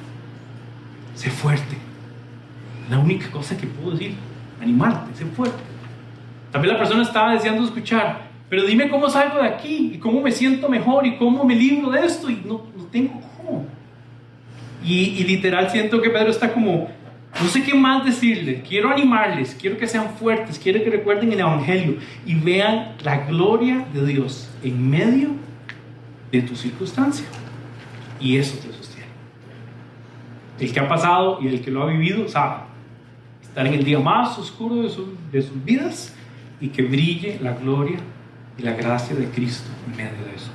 sé fuerte. La única cosa que puedo decir, animarte, sé fuerte. También la persona estaba deseando escuchar, pero dime cómo salgo de aquí, y cómo me siento mejor, y cómo me libro de esto, y no tengo cómo. Y literal siento que Pedro está como, no sé qué más decirle, quiero animarles, quiero que sean fuertes, quiero que recuerden el Evangelio y vean la gloria de Dios en medio de tu circunstancia, y eso te sostiene. El que ha pasado y el que lo ha vivido sabe estar en el día más oscuro de sus vidas y que brille la gloria y la gracia de Cristo en medio de eso.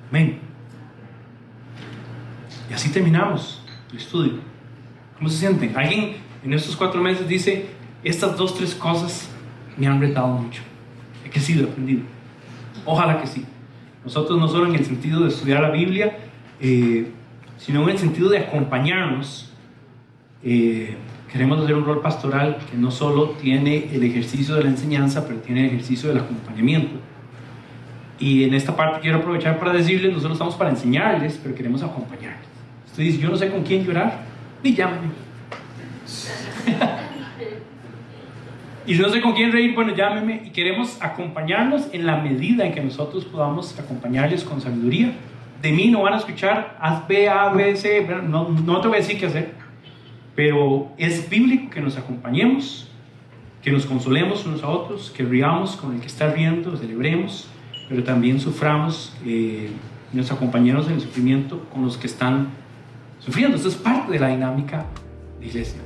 Amén. Y así terminamos el estudio. ¿Cómo se sienten? Alguien en estos 4 meses dice, estas 2-3 cosas me han retado mucho, he crecido, he aprendido. Ojalá que sí. Nosotros no solo en el sentido de estudiar la Biblia, sino en el sentido de acompañarnos. Queremos hacer un rol pastoral que no solo tiene el ejercicio de la enseñanza, pero tiene el ejercicio del acompañamiento. Y en esta parte quiero aprovechar para decirles, nosotros estamos para enseñarles, pero queremos acompañarles. Usted dice, yo no sé con quién llorar, ni llámame. Y si no sé con quién reír, bueno, llámeme. Y queremos acompañarlos en la medida en que nosotros podamos acompañarles con sabiduría. De mí no van a escuchar, haz B, A, B, C, no te voy a decir qué hacer. Pero es bíblico que nos acompañemos, que nos consolemos unos a otros, que riamos con el que está riendo, celebremos, pero también suframos y nos acompañemos en el sufrimiento con los que están sufriendo. Esto es parte de la dinámica de iglesia.